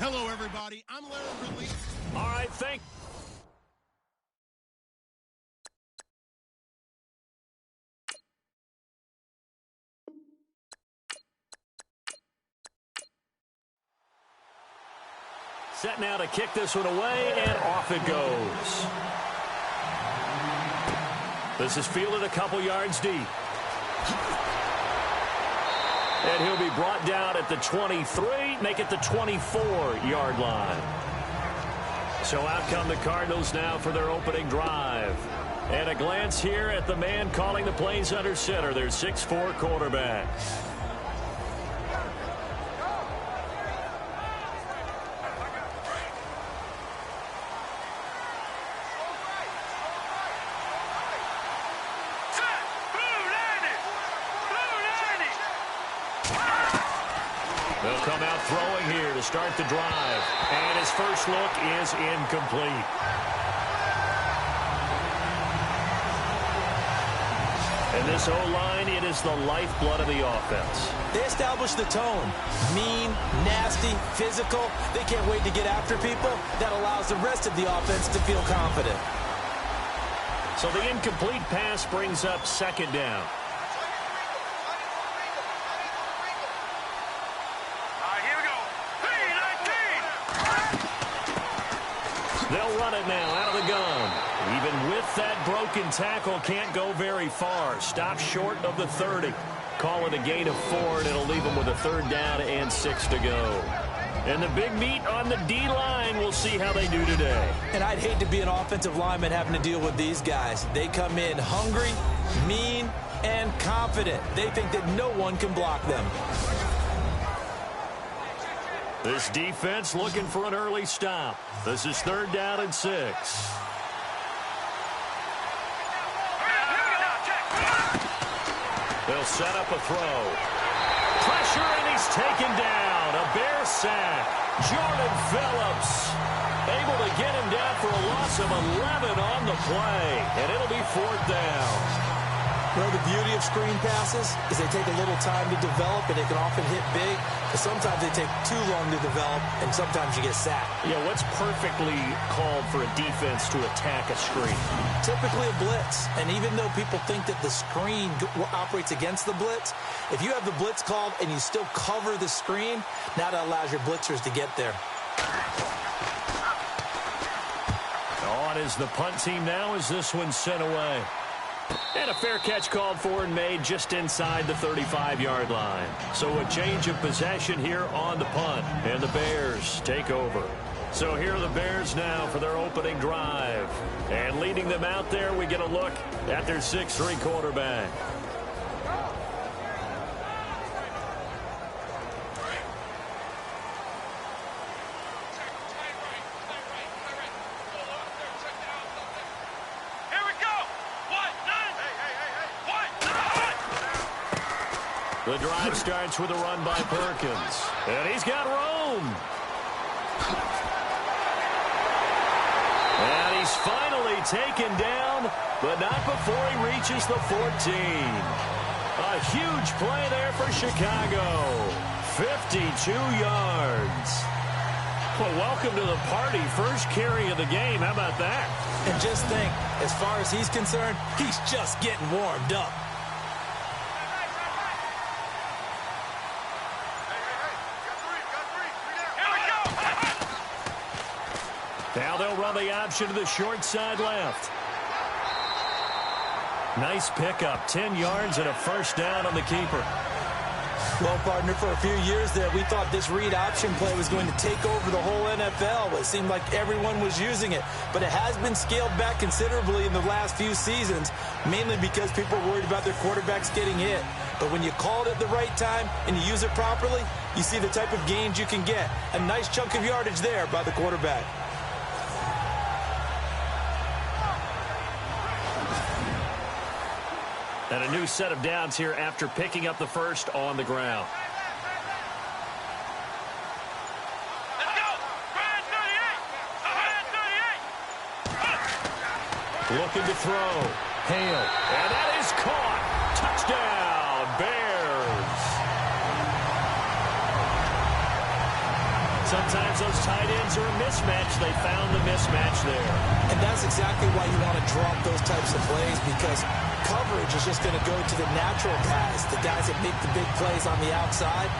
Hello, everybody. I'm Larry Ridley. All right, set now to kick this one away, and off it goes. This is fielded a couple yards deep. And he'll be brought down at the 23, make it the 24-yard line. So out come the Cardinals now for their opening drive. And a glance here at the man calling the plays under center, their 6'4" quarterback. They'll come out throwing here to start the drive. And his first look is incomplete. And this O-line, it is the lifeblood of the offense. They establish the tone. Mean, nasty, physical. They can't wait to get after people. That allows the rest of the offense to feel confident. So the incomplete pass brings up second down. They'll run it now out of the gun. Even with that broken tackle, can't go very far. Stop short of the 30. Call it a gain of 4, and it'll leave them with a third down and 6 to go. And the big meat on the D-line, we'll see how they do today. And I'd hate to be an offensive lineman having to deal with these guys. They come in hungry, mean, and confident. They think that no one can block them. This defense looking for an early stop. This is third down and 6. They'll set up a throw. Pressure, and he's taken down. A Bear sack. Jordan Phillips able to get him down for a loss of 11 on the play. And it'll be fourth down. Well, the beauty of screen passes is they take a little time to develop, and they can often hit big. But sometimes they take too long to develop, and sometimes you get sacked. Yeah, what's perfectly called for a defense to attack a screen? Typically a blitz. And even though people think that the screen operates against the blitz, if you have the blitz called and you still cover the screen, now that allows your blitzers to get there. On is the punt team now as this one's sent away. And a fair catch called for and made just inside the 35-yard line. So a change of possession here on the punt. And the Bears take over. So here are the Bears now for their opening drive. And leading them out there, we get a look at their 6'3" quarterback. The drive starts with a run by Perkins. And he's got room. And he's finally taken down, but not before he reaches the 14. A huge play there for Chicago. 52 yards. Well, welcome to the party. First carry of the game. How about that? And just think, as far as he's concerned, he's just getting warmed up. Now they'll run the option to the short side left. Nice pickup, 10 yards and a first down on the keeper. Well, partner, for a few years there, we thought this read option play was going to take over the whole NFL. It seemed like everyone was using it, but it has been scaled back considerably in the last few seasons, mainly because people are worried about their quarterbacks getting hit. But when you call it at the right time and you use it properly, you see the type of gains you can get. A nice chunk of yardage there by the quarterback. And a new set of downs here after picking up the first on the ground. Let's go! Brand 38! Looking to throw. Hale. And that is caught. Touchdown, Bears. sometimes those tight ends are a mismatch. They found the mismatch there. And that's exactly why you want to drop those types of plays, because coverage is just going to go to the natural guys, the guys that make the big plays on the outside.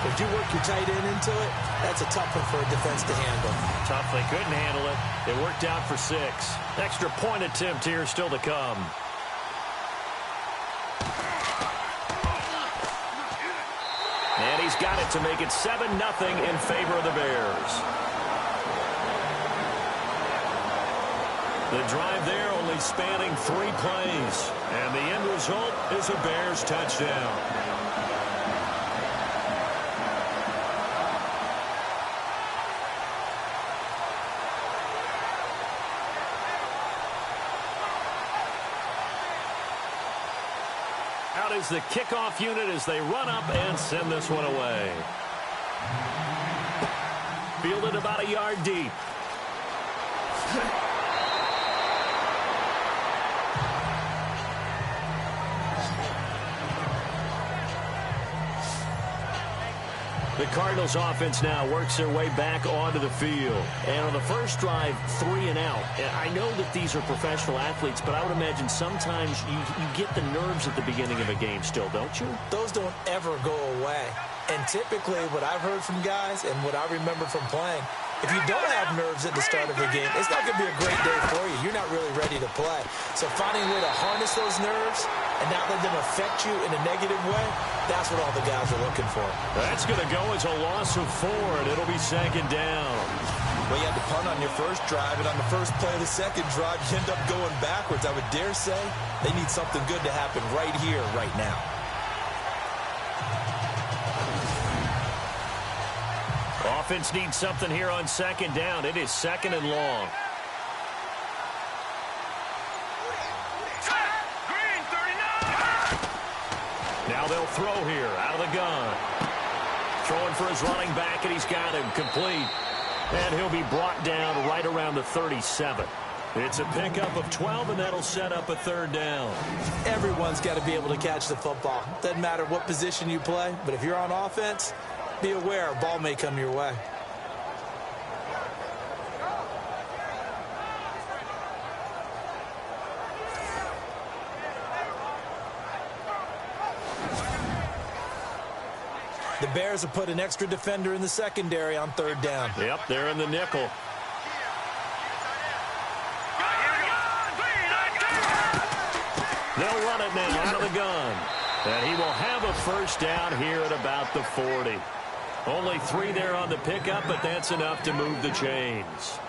If you work your tight end into it, that's a tough one for a defense to handle. Tough, they couldn't handle it. It worked out for 6. Extra point attempt here still to come. And he's got it to make it 7-0 in favor of the Bears. The drive there only spanning 3 plays. And the end result is a Bears touchdown. Out is the kickoff unit as they run up and send this one away. Fielded about a yard deep. The Cardinals offense now works their way back onto the field. And on the first drive, 3 and out. And I know that these are professional athletes, but I would imagine sometimes you get the nerves at the beginning of a game still, don't you? Those don't ever go away. And typically what I've heard from guys and what I remember from playing, if you don't have nerves at the start of a game, it's not going to be a great day for you. You're not really ready to play. So finding a way to harness those nerves and not let them affect you in a negative way, that's what all the guys are looking for. That's going to go as a loss of 4, and it'll be 2nd down. Well, you had to punt on your first drive, and on the first play of the second drive, you end up going backwards. I would dare say they need something good to happen right here, right now. Offense needs something here on 2nd down. It is 2nd and long. Green, 39. Now they'll throw here out of the gun. Throwing for his running back, and he's got him complete. And he'll be brought down right around the 37. It's a pickup of 12, and that'll set up a 3rd down. Everyone's got to be able to catch the football. Doesn't matter what position you play, but if you're on offense, be aware a ball may come your way. The Bears have put an extra defender in the secondary on 3rd down. Yep, they're in the nickel. They'll run it now out of the gun. And he will have a 1st down here at about the 40. Only 3 there on the pickup, but that's enough to move the chains.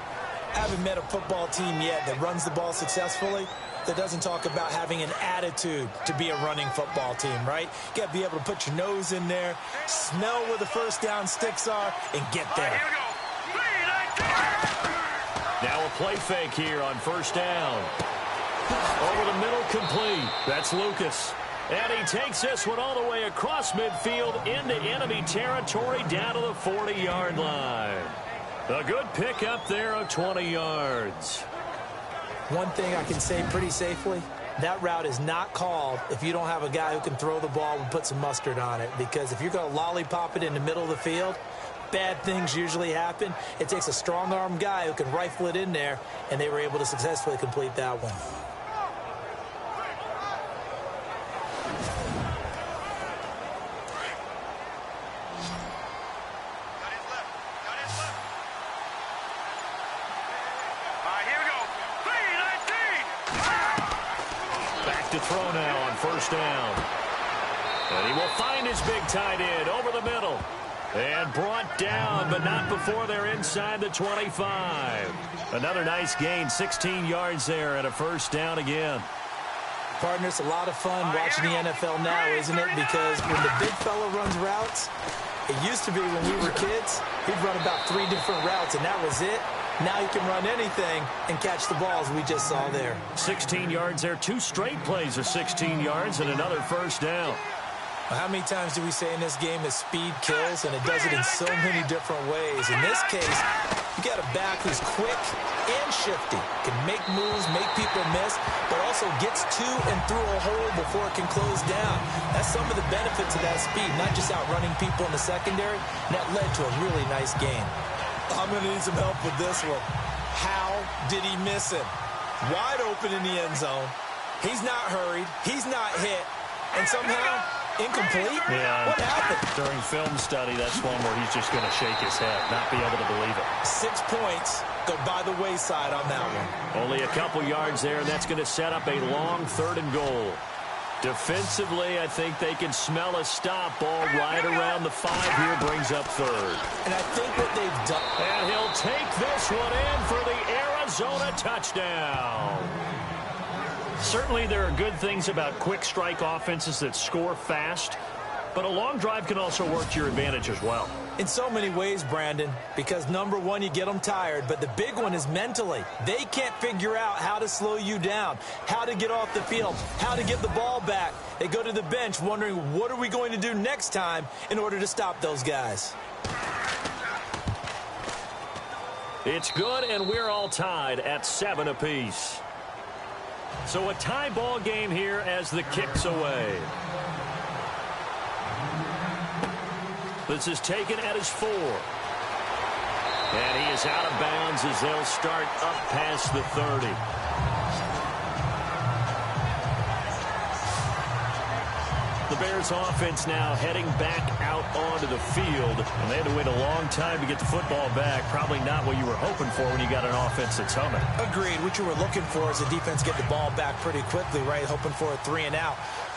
I haven't met a football team yet that runs the ball successfully that doesn't talk about having an attitude to be a running football team, right? You got to be able to put your nose in there, smell where the 1st down sticks are, and get there. Now a play fake here on 1st down. Over the middle, complete. That's Lucas. And he takes this one all the way across midfield into enemy territory down to the 40-yard line. A good pickup there of 20 yards. One thing I can say pretty safely, that route is not called if you don't have a guy who can throw the ball and put some mustard on it. Because if you're going to lollipop it in the middle of the field, bad things usually happen. It takes a strong-arm guy who can rifle it in there, and they were able to successfully complete that one. Throw now on 1st down. And he will find his big tight end over the middle. And brought down, but not before they're inside the 25. Another nice gain, 16 yards there and a 1st down again. Partner, it's a lot of fun watching the NFL now, isn't it? Because when the big fella runs routes, it used to be when we were kids, he'd run about 3 different routes, and that was it. Now he can run anything and catch the balls we just saw there. 16 yards there, 2 straight plays of 16 yards and another 1st down. Well, how many times do we say in this game that speed kills, and it does it in so many different ways? In this case, you got a back who's quick and shifty, can make moves, make people miss, but also gets to and through a hole before it can close down. That's some of the benefits of that speed, not just outrunning people in the secondary. And that led to a really nice game. I'm going to need some help with this one. How did he miss him? Wide open in the end zone. He's not hurried. He's not hit. And somehow, incomplete? Yeah. What happened? During film study, that's one where he's just going to shake his head, not be able to believe it. 6 points go by the wayside on that one. Only a couple yards there, and that's going to set up a long 3rd and goal. Defensively, I think they can smell a stop. Ball right around the 5 here, brings up 3rd. And I think what they've done... And he'll take this one in for the Arizona touchdown. Certainly there are good things about quick strike offenses that score fast, but a long drive can also work to your advantage as well. In so many ways, Brandon, because number one, you get them tired, but the big one is mentally. They can't figure out how to slow you down, how to get off the field, how to get the ball back. They go to the bench wondering, what are we going to do next time in order to stop those guys? It's good, and we're all tied at 7 apiece. So a tie ball game here as the kick's away. This is taken at his 4. And he is out of bounds as they'll start up past the 30. The Bears offense now heading back out onto the field. And they had to wait a long time to get the football back. Probably not what you were hoping for when you got an offense that's humming. Agreed. What you were looking for is the defense get the ball back pretty quickly, right? Hoping for a 3 and out.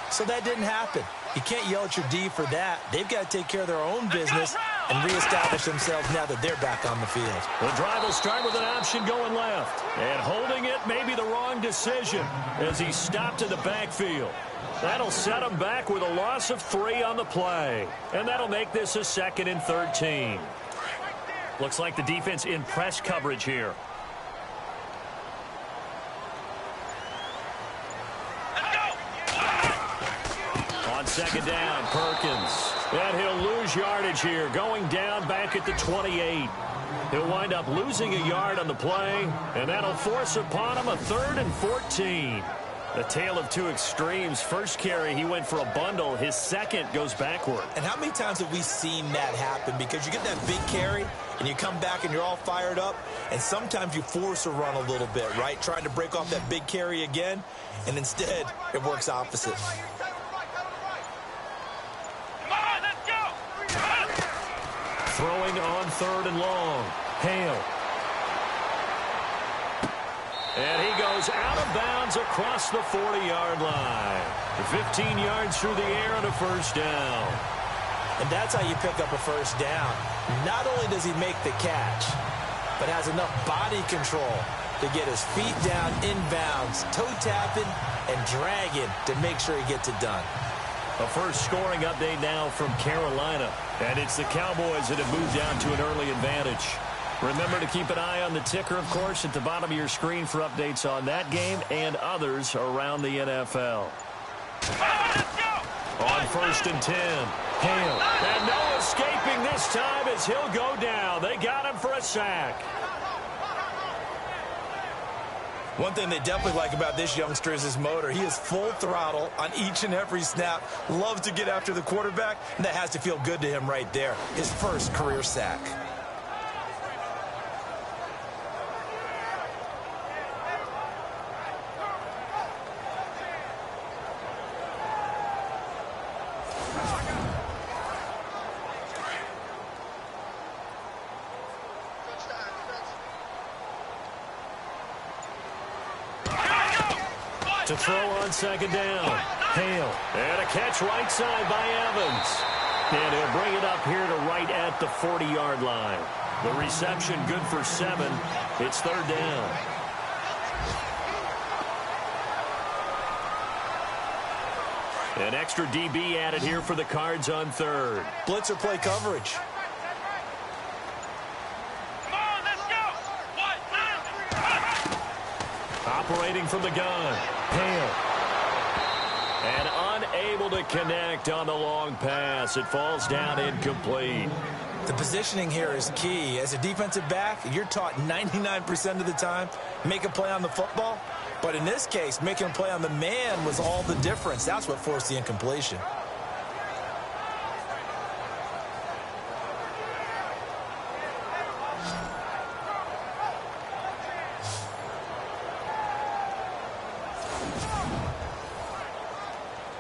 So that didn't happen. You can't yell at your D for that. They've got to take care of their own business and reestablish themselves now that they're back on the field. The drive will start with an option going left. And holding it may be the wrong decision as he stopped in the backfield. That'll set him back with a loss of 3 on the play. And that'll make this a 2nd and 13. Looks like the defense in press coverage here. On 2nd down, Perkins. And he'll lose yardage here, going down back at the 28. He'll wind up losing a yard on the play, and that'll force upon him a 3rd and 14. A tale of two extremes. First carry, he went for a bundle. His second goes backward. And how many times have we seen that happen? Because you get that big carry, and you come back and you're all fired up, and sometimes you force a run a little bit, right? Trying to break off that big carry again, and instead it works opposite. Throwing on 3rd and long. Hale. And he goes out of bounds across the 40-yard line. 15 yards through the air and a 1st down. And that's how you pick up a 1st down. Not only does he make the catch, but has enough body control to get his feet down inbounds, toe tapping and dragging to make sure he gets it done. A first scoring update now from Carolina. And it's the Cowboys that have moved down to an early advantage. Remember to keep an eye on the ticker, of course, at the bottom of your screen for updates on that game and others around the NFL. On 1st and 10, Hale. And no escaping this time as he'll go down. They got him for a sack. One thing they definitely like about this youngster is his motor. He is full throttle on each and every snap. Loves to get after the quarterback, and that has to feel good to him right there. His first career sack. To throw on 2nd down. Hale. And a catch right side by Evans. And he'll bring it up here to right at the 40-yard line. The reception good for 7. It's 3rd down. An extra DB added here for the Cards on 3rd. Blitzer play coverage. Operating from the gun. Hale. And unable to connect on the long pass. It falls down incomplete. The positioning here is key. As a defensive back, you're taught 99% of the time, make a play on the football. But in this case, making a play on the man was all the difference. That's what forced the incompletion.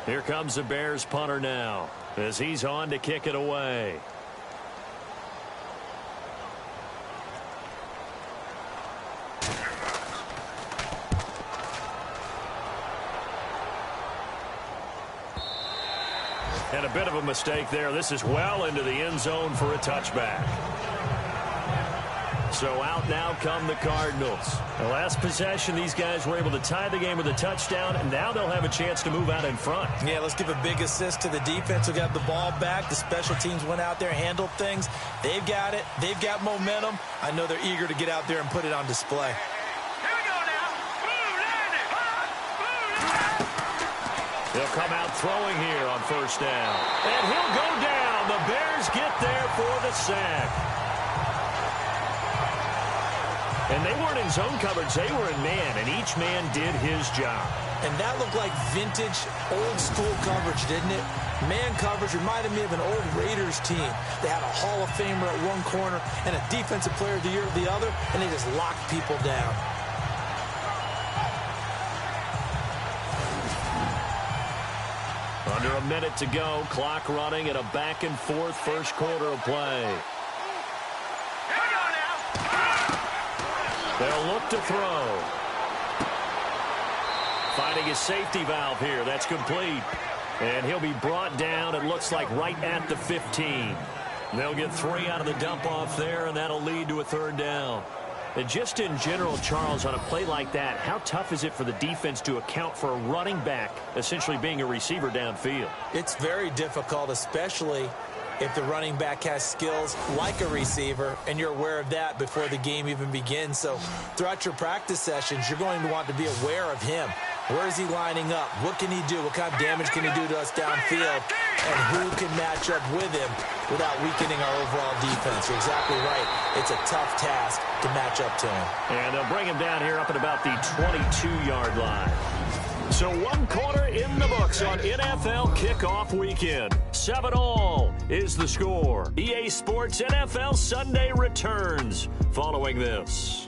Here comes the Bears punter now as he's on to kick it away. And a bit of a mistake there. This is well into the end zone for a touchback. So out now come the Cardinals. The last possession, these guys were able to tie the game with a touchdown, and now they'll have a chance to move out in front. Yeah, let's give a big assist to the defense who got the ball back. The special teams went out there, handled things. They've got it. They've got momentum. I know they're eager to get out there and put it on display. He'll come out throwing here on first down. And he'll go down. The Bears get there for the sack. And they weren't in zone coverage. They were in man, and each man did his job. And that looked like vintage, old-school coverage, didn't it? Man coverage reminded me of an old Raiders team. They had a Hall of Famer at one corner and a Defensive Player of the Year at the other, and they just locked people down. Under a minute to go, clock running at a back-and-forth first quarter of play. They'll look to throw. Finding his safety valve here. That's complete. And he'll be brought down, it looks like, right at the 15. They'll get 3 out of the dump-off there, and that'll lead to a third down. And just in general, Charles, on a play like that, how tough is it for the defense to account for a running back essentially being a receiver downfield? It's very difficult, especially if the running back has skills like a receiver, and you're aware of that before the game even begins. So throughout your practice sessions, you're going to want to be aware of him. Where is he lining up? What can he do? What kind of damage can he do to us downfield? And who can match up with him without weakening our overall defense? You're exactly right. It's a tough task to match up to him. And they'll bring him down here up at about the 22-yard line. So 1 quarter in the books on NFL kickoff weekend. 7-all is the score. EA Sports NFL Sunday returns following this.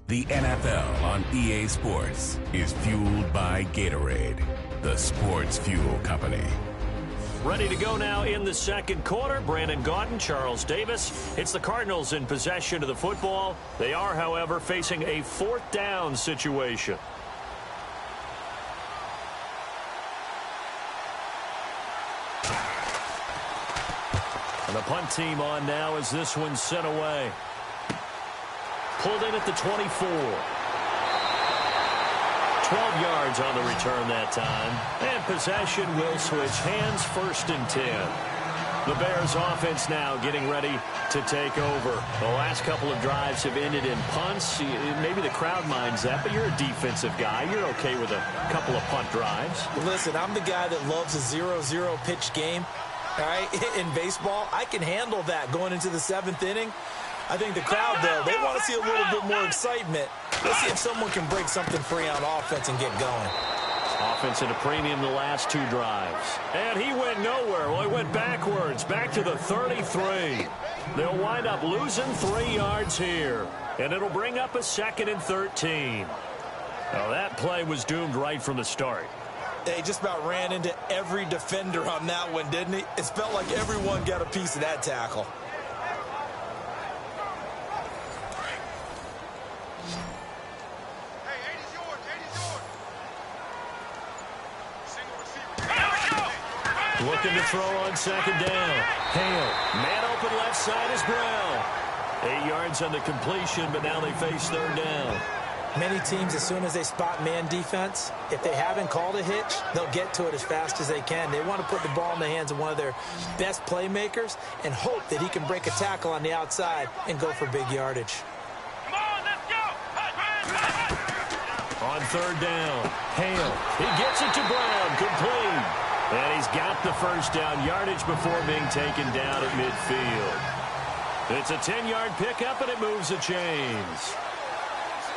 The NFL on EA Sports is fueled by Gatorade, the sports fuel company. Ready to go now in the second quarter. Brandon Gaudin, Charles Davis. It's the Cardinals in possession of the football. They are, however, facing a 4th down situation. And the punt team on now as this one's sent away. Pulled in at the 24. 12 yards on the return that time. And possession will switch hands, 1st and 10. The Bears offense now getting ready to take over. The last couple of drives have ended in punts. Maybe the crowd minds that, but you're a defensive guy. You're okay with a couple of punt drives. Listen, I'm the guy that loves a 0-0 pitch game. All right, in baseball, I can handle that going into the 7th inning. I think the crowd, though, they want to see a little bit more excitement. Let's see if someone can break something free on offense and get going. Offense at a premium the last 2 drives. And he went nowhere. Well, he went backwards, back to the 33. They'll wind up losing 3 yards here. And it'll bring up a 2nd and 13. Now, that play was doomed right from the start. He just about ran into every defender on that one, didn't he? It felt like everyone got a piece of that tackle. Looking to throw on 2nd down. Hale, man open left side is Brown. 8 yards on the completion, but now they face 3rd down. Many teams, as soon as they spot man defense, if they haven't called a hitch, they'll get to it as fast as they can. They want to put the ball in the hands of one of their best playmakers and hope that he can break a tackle on the outside and go for big yardage. Come on, let's go! On 3rd down, Hale, he gets it to Brown, complete. And he's got the 1st down yardage before being taken down at midfield. It's a 10-yard pickup, and it moves the chains.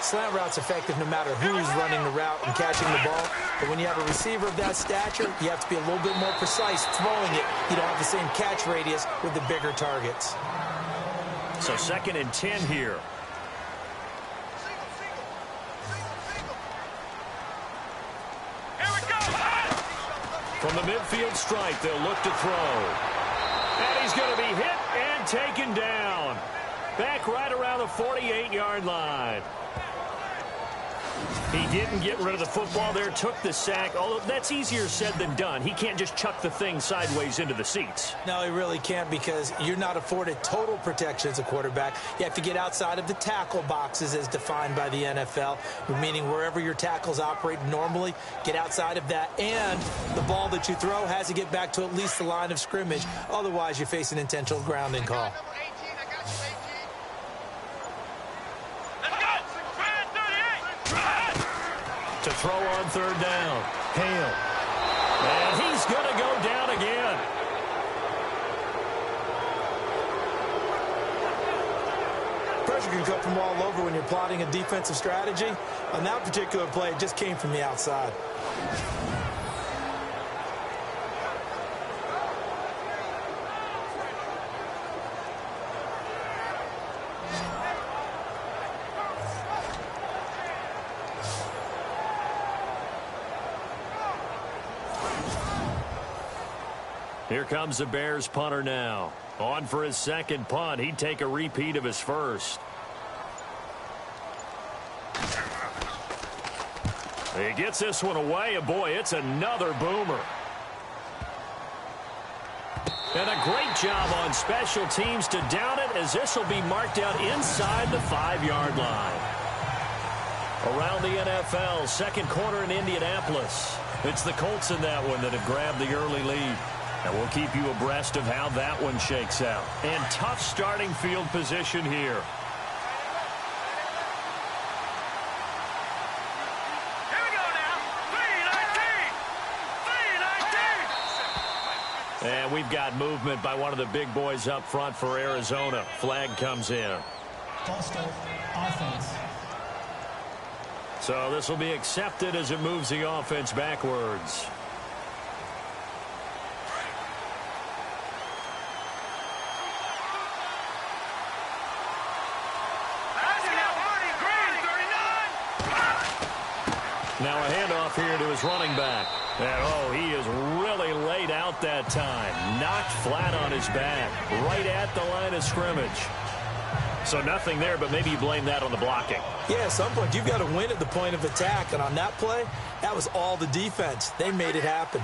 Slant route's effective no matter who's running the route and catching the ball. But when you have a receiver of that stature, you have to be a little bit more precise throwing it. You don't have the same catch radius with the bigger targets. So 2nd and 10 here. From the midfield stripe, they'll look to throw. And he's going to be hit and taken down. Back right around the 48-yard line. He didn't get rid of the football there, took the sack. Although that's easier said than done. He can't just chuck the thing sideways into the seats. No, he really can't, because you're not afforded total protection as a quarterback. You have to get outside of the tackle boxes as defined by the NFL, meaning wherever your tackles operate normally, get outside of that. And the ball that you throw has to get back to at least the line of scrimmage. Otherwise, you face an intentional grounding call. To throw on third down. Hale. And he's going to go down again. Pressure can come from all over when you're plotting a defensive strategy. On that particular play, it just came from the outside. Here comes the Bears punter now. On for his second punt. He'd take a repeat of his first. He gets this one away, and boy, it's another boomer. And a great job on special teams to down it, as this will be marked out inside the 5-yard line. Around the NFL, second quarter in Indianapolis. It's the Colts in that one that have grabbed the early lead. And we'll keep you abreast of how that one shakes out. And tough starting field position here. Here we go now. 3-19. 3-19. And we've got movement by one of the big boys up front for Arizona. Flag comes in. False start, offense. So this will be accepted as it moves the offense backwards. Now a handoff here to his running back. And, he is really laid out that time. Knocked flat on his back. Right at the line of scrimmage. So nothing there, but maybe you blame that on the blocking. Yeah, at some point, you've got to win at the point of attack. And on that play, that was all the defense. They made it happen.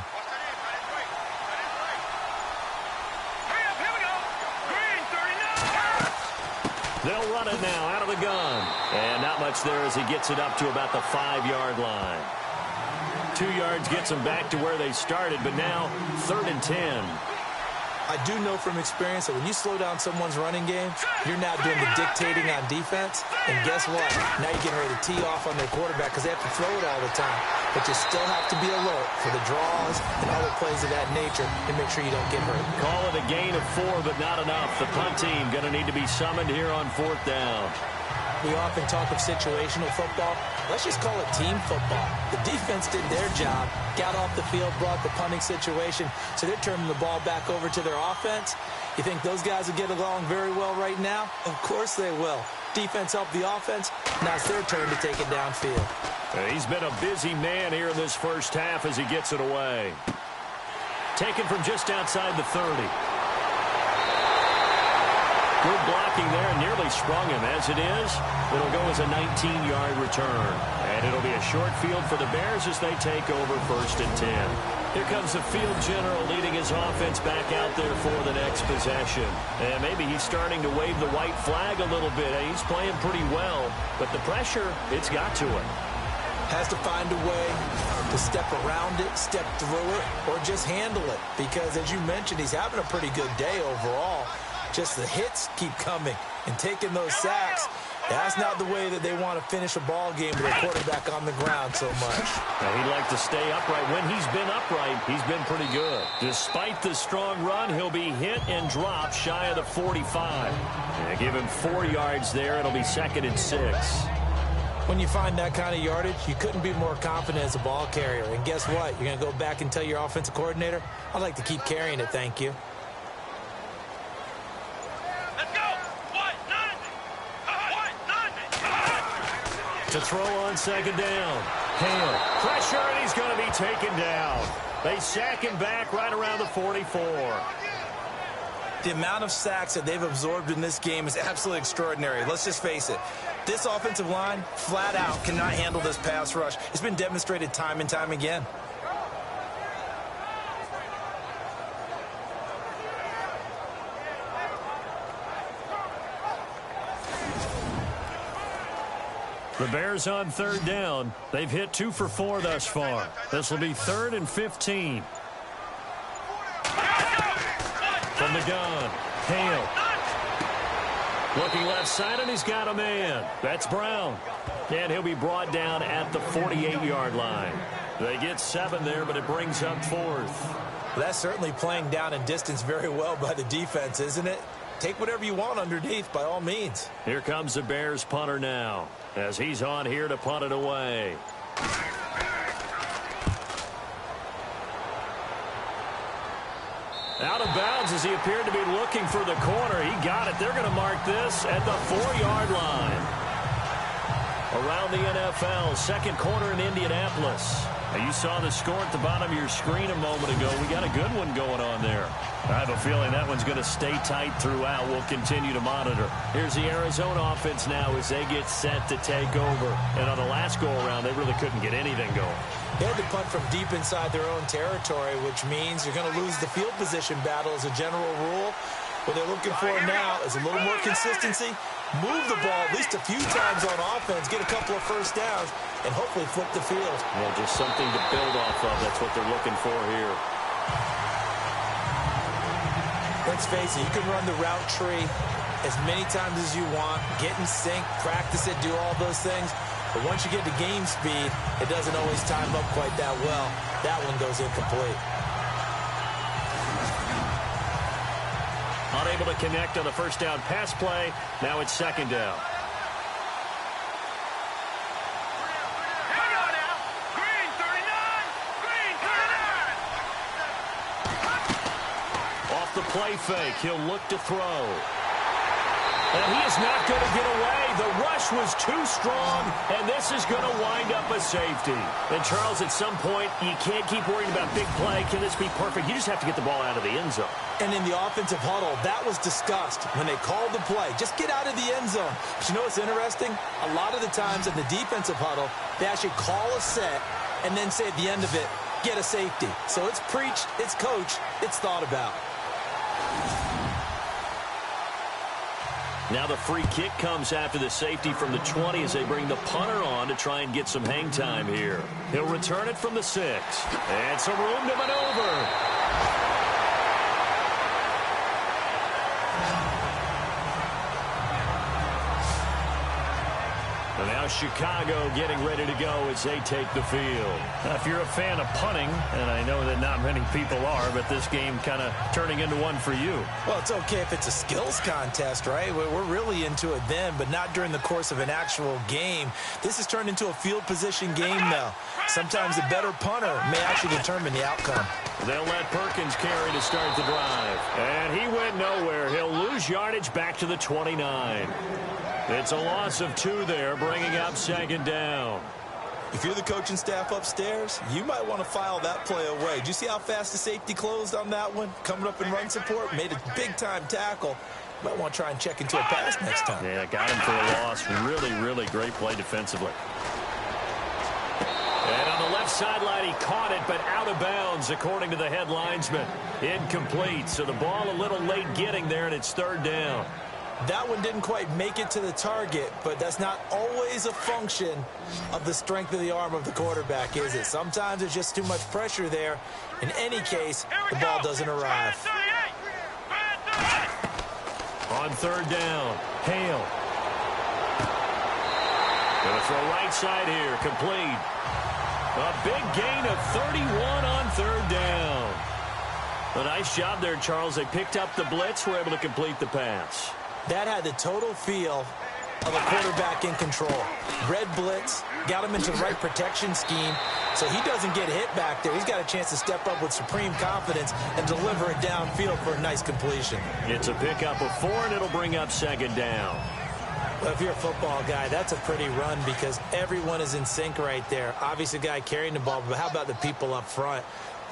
They'll run it now out of the gun. And not much there as he gets it up to about the 5-yard line. 2 yards gets them back to where they started, but now 3rd and 10. I do know from experience that when you slow down someone's running game, you're now doing the dictating on defense. And guess what? Now you're getting ready to tee off on their quarterback because they have to throw it all the time. But you still have to be alert for the draws and other plays of that nature and make sure you don't get hurt. Call it a gain of 4, but not enough. The punt team going to need to be summoned here on 4th down. We often talk of situational football. Let's just call it team football. The defense did their job, got off the field, brought the punting situation, so they're turning the ball back over to their offense. You think those guys will get along very well right now? Of course they will. Defense helped the offense. Now it's their turn to take it downfield. He's been a busy man here in this first half as he gets it away. Taken from just outside the 30. Good blocking there and nearly sprung him. As it is, it'll go as a 19-yard return. And it'll be a short field for the Bears as they take over 1st and 10. Here comes the field general leading his offense back out there for the next possession. And maybe he's starting to wave the white flag a little bit. He's playing pretty well, but the pressure, it's got to him. Has to find a way to step around it, step through it, or just handle it. Because, as you mentioned, he's having a pretty good day overall. Just the hits keep coming and taking those sacks. That's not the way that they want to finish a ball game with their quarterback on the ground so much. Now, he'd like to stay upright. When he's been upright, he's been pretty good. Despite the strong run, he'll be hit and dropped shy of the 45. And give him 4 yards there. It'll be 2nd and 6. When you find that kind of yardage, you couldn't be more confident as a ball carrier. And guess what? You're going to go back and tell your offensive coordinator, I'd like to keep carrying it, thank you. To throw on 2nd down. Hale. Pressure, and he's going to be taken down. They sack him back right around the 44. The amount of sacks that they've absorbed in this game is absolutely extraordinary. Let's just face it. This offensive line, flat out, cannot handle this pass rush. It's been demonstrated time and time again. The Bears on third down. They've hit 2 for 4 thus far. This will be 3rd and 15. From the gun, Hale. Looking left side, and he's got a man. That's Brown. And he'll be brought down at the 48-yard line. They get 7 there, but it brings up 4th. That's certainly playing down in distance very well by the defense, isn't it? Take whatever you want underneath, by all means. Here comes the Bears punter now, as he's on here to punt it away. Out of bounds as he appeared to be looking for the corner. He got it. They're going to mark this at the 4-yard line. Around the NFL, second quarter in Indianapolis. Now, you saw the score at the bottom of your screen a moment ago. We got a good one going on there. I have a feeling that one's going to stay tight throughout. We'll continue to monitor. Here's the Arizona offense now as they get set to take over. And on the last go-around, they really couldn't get anything going. They had to punt from deep inside their own territory, which means you're going to lose the field position battle as a general rule. What they're looking for now is a little more consistency, move the ball at least a few times on offense, get a couple of first downs, and hopefully flip the field. Well, just something to build off of. That's what they're looking for here. Let's face it, you can run the route tree as many times as you want, get in sync, practice it, do all those things. But once you get to game speed, it doesn't always time up quite that well. That one goes incomplete. Unable to connect on the first down pass play. Now it's second down. Here we go now. Green 39. Green 39. Off the play fake, he'll look to throw. And he is not going to get away. The rush was too strong, and this is going to wind up a safety. And, Charles, at some point, you can't keep worrying about big play. Can this be perfect? You just have to get the ball out of the end zone. And in the offensive huddle, that was discussed when they called the play. Just get out of the end zone. But you know what's interesting? A lot of the times in the defensive huddle, they actually call a set and then say at the end of it, get a safety. So it's preached, it's coached, it's thought about. Now the free kick comes after the safety from the 20 as they bring the punter on to try and get some hang time here. He'll return it from the 6. And some room to maneuver. And now Chicago getting ready to go as they take the field. Now, if you're a fan of punting, and I know that not many people are, but this game kind of turning into one for you. Well, it's okay if it's a skills contest, right? We're really into it then, but not during the course of an actual game. This has turned into a field position game now. Sometimes the better punter may actually determine the outcome. They'll let Perkins carry to start the drive. And he went nowhere. He'll lose yardage back to the 29. It's a loss of 2 there, bringing up second down. If you're the coaching staff upstairs, you might want to file that play away. Did you see how fast the safety closed on that one? Coming up in run support, made a big-time tackle. Might want to try and check into a pass next time. Yeah, got him for a loss. Really, really great play defensively. And on the left sideline, he caught it, but out of bounds, according to the head linesman. Incomplete, so the ball a little late getting there, and it's third down. That one didn't quite make it to the target, but that's not always a function of the strength of the arm of the quarterback, is it? Sometimes there's just too much pressure there. In any case, the ball doesn't arrive. On third down, Hale. Going to throw right side here, complete. A big gain of 31 on third down. A nice job there, Charles. They picked up the blitz, were able to complete the pass. That had the total feel of a quarterback in control. Red blitz, got him into the right protection scheme, so he doesn't get hit back there. He's got a chance to step up with supreme confidence and deliver it downfield for a nice completion. It's a pickup of 4, and it'll bring up second down. Well, if you're a football guy, that's a pretty run because everyone is in sync right there. Obviously, the guy carrying the ball, but how about the people up front?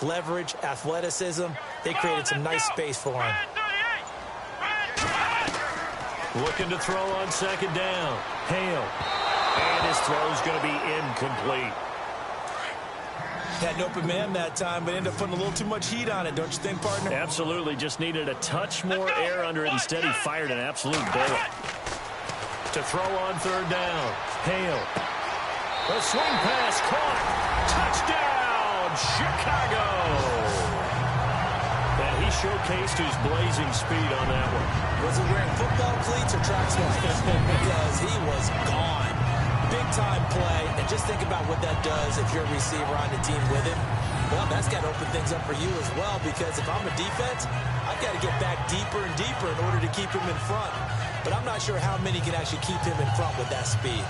leverage, athleticism. They created some nice space for him. Looking to throw on second down. Hale. And his throw's going to be incomplete. Had an open man that time, but ended up putting a little too much heat on it, don't you think, partner? Absolutely. Just needed a touch more air under it. Instead, he fired an absolute bullet. To throw on third down. Hale. The swing pass caught. Touchdown, Chicago. And he showcased his blazing speed on that one. Was he wearing football cleats or track spikes? Because he was gone. Big-time play, and just think about what that does if you're a receiver on the team with him. Well, that's got to open things up for you as well, because if I'm a defense, I've got to get back deeper and deeper in order to keep him in front. But I'm not sure how many can actually keep him in front with that speed.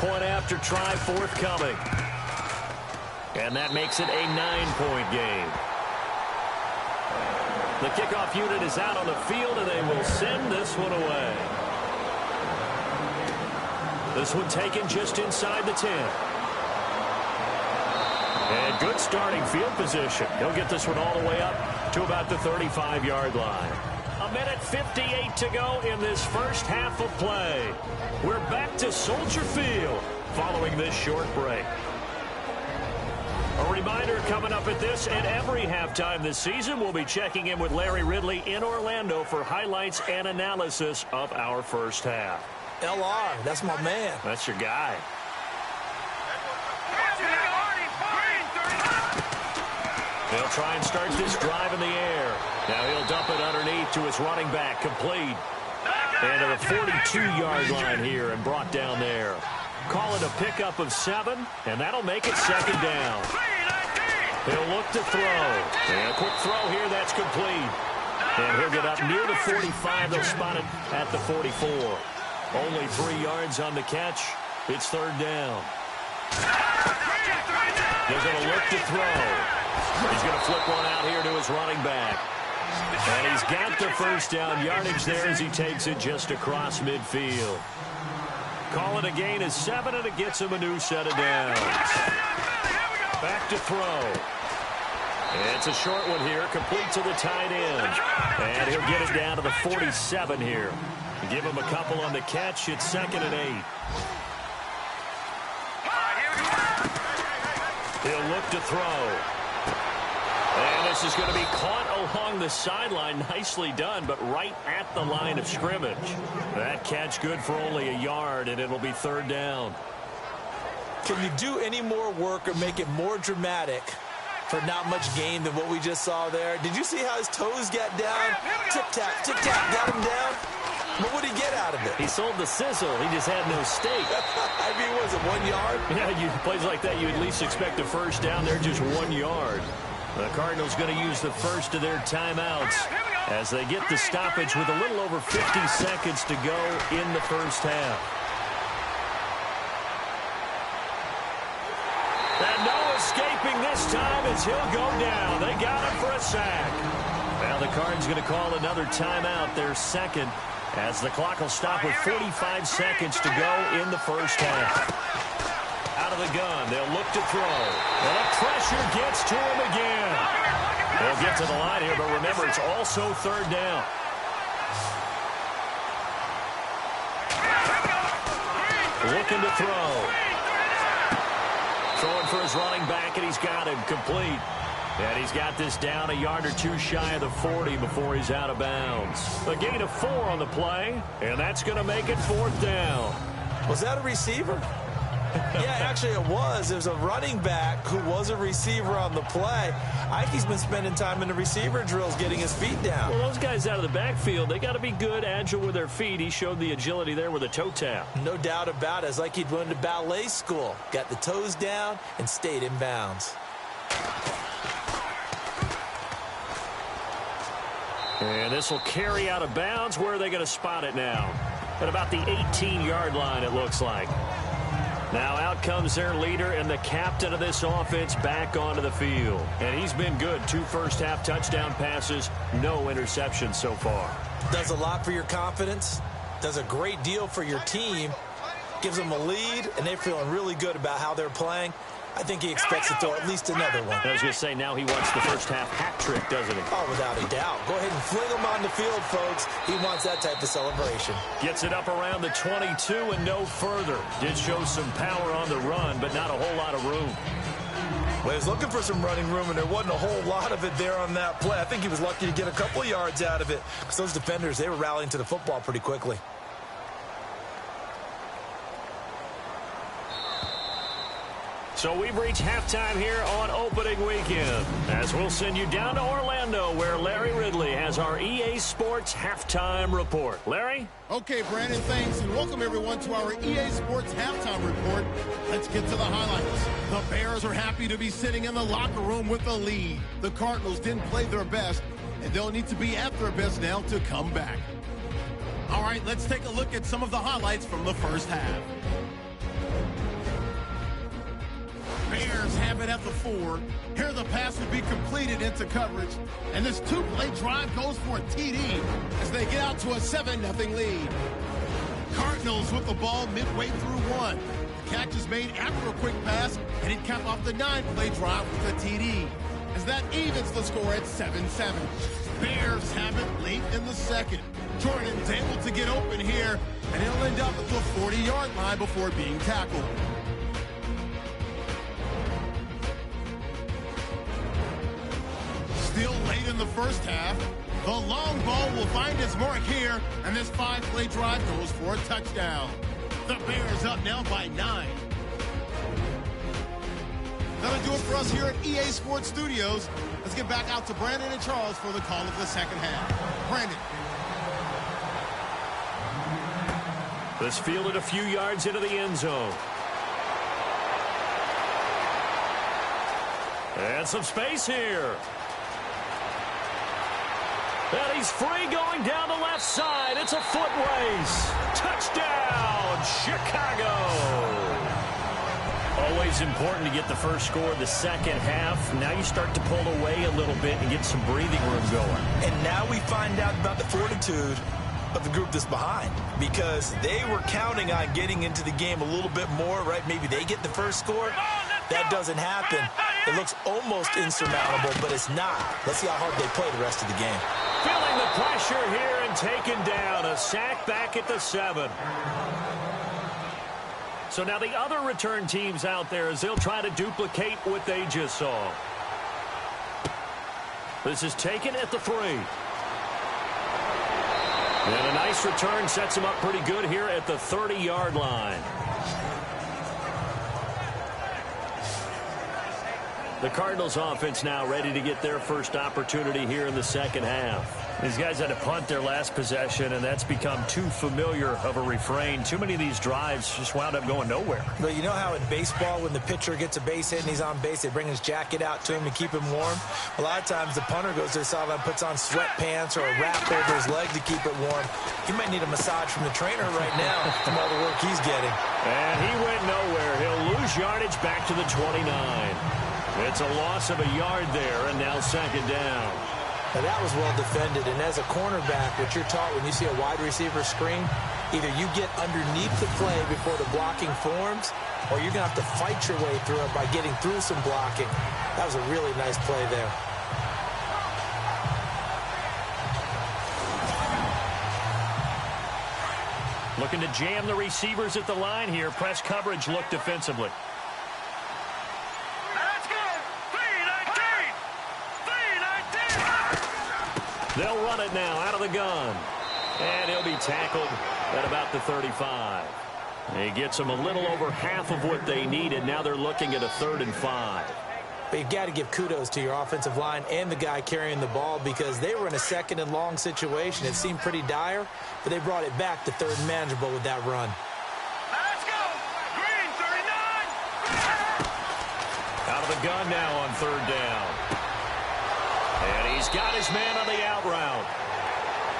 Point after try forthcoming. And that makes it a 9-point game. The kickoff unit is out on the field, and they will send this one away. This one taken just inside the 10. And good starting field position. He'll get this one all the way up to about the 35-yard line. 1:58 to go in this first half of play. We're back to Soldier Field following this short break. A reminder coming up at this and every halftime this season, we'll be checking in with Larry Ridley in Orlando for highlights and analysis of our first half. LR, that's my man. That's your guy. They'll try and start this drive in the air. Now he'll dump it underneath to his running back, complete. And to the 42-yard line here and brought down there. Call it a pickup of 7, and that'll make it second down. He'll look to throw. And a quick throw here, that's complete. And he'll get up near the 45. They'll spot it at the 44. Only 3 yards on the catch. It's third down. They're going to look to throw. He's going to flip one out here to his running back. And he's got the first down yardage there as he takes it just across midfield. Call it a gain of 7, and it gets him a new set of downs. Back to throw. And it's a short one here, complete to the tight end. And he'll get it down to the 47 here. Give him a couple on the catch. It's 2nd and 8. He'll look to throw. And this is going to be caught along the sideline. Nicely done, but right at the line of scrimmage. That catch good for only a yard, and it'll be third down. Can you do any more work or make it more dramatic for not much gain than what we just saw there? Did you see how his toes got down? Tip-tap, tip-tap, got him down. What would he get out of it? He sold the sizzle. He just had no steak. I mean, was it 1 yard? Yeah, plays like that, you at least expect a first down. They're just 1 yard. The Cardinals going to use the first of their timeouts as they get the stoppage with a little over 50 seconds to go in the first half. And no escaping this time as he'll go down. They got him for a sack. Now the Cards going to call another timeout, their second, as the clock will stop with 45 seconds to go in the first half. Out of the gun, they'll look to throw. And the pressure gets to him again. They'll get to the line here, but remember, it's also third down. Looking to throw. Throwing for his running back, and he's got him complete. And he's got this down a yard or two shy of the 40 before he's out of bounds. A gain of 4 on the play, and that's going to make it fourth down. Was that a receiver? Yeah, actually it was. There's a running back who was a receiver on the play. I think he's been spending time in the receiver drills getting his feet down. Well, those guys out of the backfield, they got to be good, agile with their feet. He showed the agility there with a toe tap. No doubt about it. It's like he'd went to ballet school. Got the toes down and stayed in bounds. And this will carry out of bounds. Where are they going to spot it now? At about the 18-yard line, it looks like. Now out comes their leader and the captain of this offense back onto the field. And he's been good. 2 first-half touchdown passes, no interceptions so far. Does a lot for your confidence. does a great deal for your team, gives them a lead, and they're feeling really good about how they're playing. I think he expects to throw at least another one. I was going to say, now he wants the first half hat trick, doesn't he? Oh, without a doubt. Go ahead and fling him on the field, folks. He wants that type of celebration. Gets it up around the 22 and no further. Did show some power on the run, but not a whole lot of room. Well, he was looking for some running room, and there wasn't a whole lot of it there on that play. I think he was lucky to get a couple of yards out of it, because those defenders, they were rallying to the football pretty quickly. So we've reached halftime here on opening weekend, as we'll send you down to Orlando, where Larry Ridley has our EA Sports halftime report. Larry? Okay, Brandon, thanks, and welcome everyone to our EA Sports halftime report. Let's get to the highlights. The Bears are happy to be sitting in the locker room with the lead. The Cardinals didn't play their best, and they'll need to be at their best now to come back. All right, let's take a look at some of the highlights from the first half. Bears have it at the 4. Here the pass would be completed into coverage. And this two-play drive goes for a TD as they get out to a 7-0 lead. Cardinals with the ball midway through 1. The catch is made after a quick pass, and it capped off the 9-play drive with a TD. As that evens the score at 7-7. Bears have it late in the second. Jordan's able to get open here, and he'll end up at the 40-yard line before being tackled. Still late in the first half. The long ball will find its mark here, and this 5-play drive goes for a touchdown. The Bears up now by 9. That'll do it for us here at EA Sports Studios. Let's get back out to Brandon and Charles for the call of the second half. Brandon. This fielded a few yards into the end zone. And some space here. And he's free going down the left side. It's a foot race. Touchdown, Chicago. Always important to get the first score of the second half. Now you start to pull away a little bit and get some breathing room going. And now we find out about the fortitude of the group that's behind, because they were counting on getting into the game a little bit more, right? Maybe they get the first score. That doesn't happen. It looks almost insurmountable, but it's not. Let's see how hard they play the rest of the game. Feeling the pressure here and taken down. A sack back at the 7. So now the other return teams out there, as they'll try to duplicate what they just saw. This is taken at the 3. And a nice return sets him up pretty good here at the 30-yard line. The Cardinals offense now ready to get their first opportunity here in the second half. These guys had to punt their last possession, and that's become too familiar of a refrain. Too many of these drives just wound up going nowhere. But you know how in baseball, when the pitcher gets a base hit and he's on base, they bring his jacket out to him to keep him warm? A lot of times the punter goes to the sideline, puts on sweatpants or a wrap over his leg to keep it warm. He might need a massage from the trainer right now from all the work he's getting. And he went nowhere. He'll lose yardage back to the 29. It's a loss of a yard there, and now second down. Now that was well defended, and as a cornerback, what you're taught when you see a wide receiver screen, either you get underneath the play before the blocking forms, or you're going to have to fight your way through it by getting through some blocking. That was a really nice play there. Looking to jam the receivers at the line here. Press coverage look defensively. They'll run it now out of the gun. And he'll be tackled at about the 35. He gets them a little over half of what they needed. Now they're looking at a 3rd and 5. But you've got to give kudos to your offensive line and the guy carrying the ball, because they were in a 2nd and long situation. It seemed pretty dire, but they brought it back to 3rd and manageable with that run. Let's go! Green, 39! Out of the gun now on 3rd down. And he's got his man on the out route.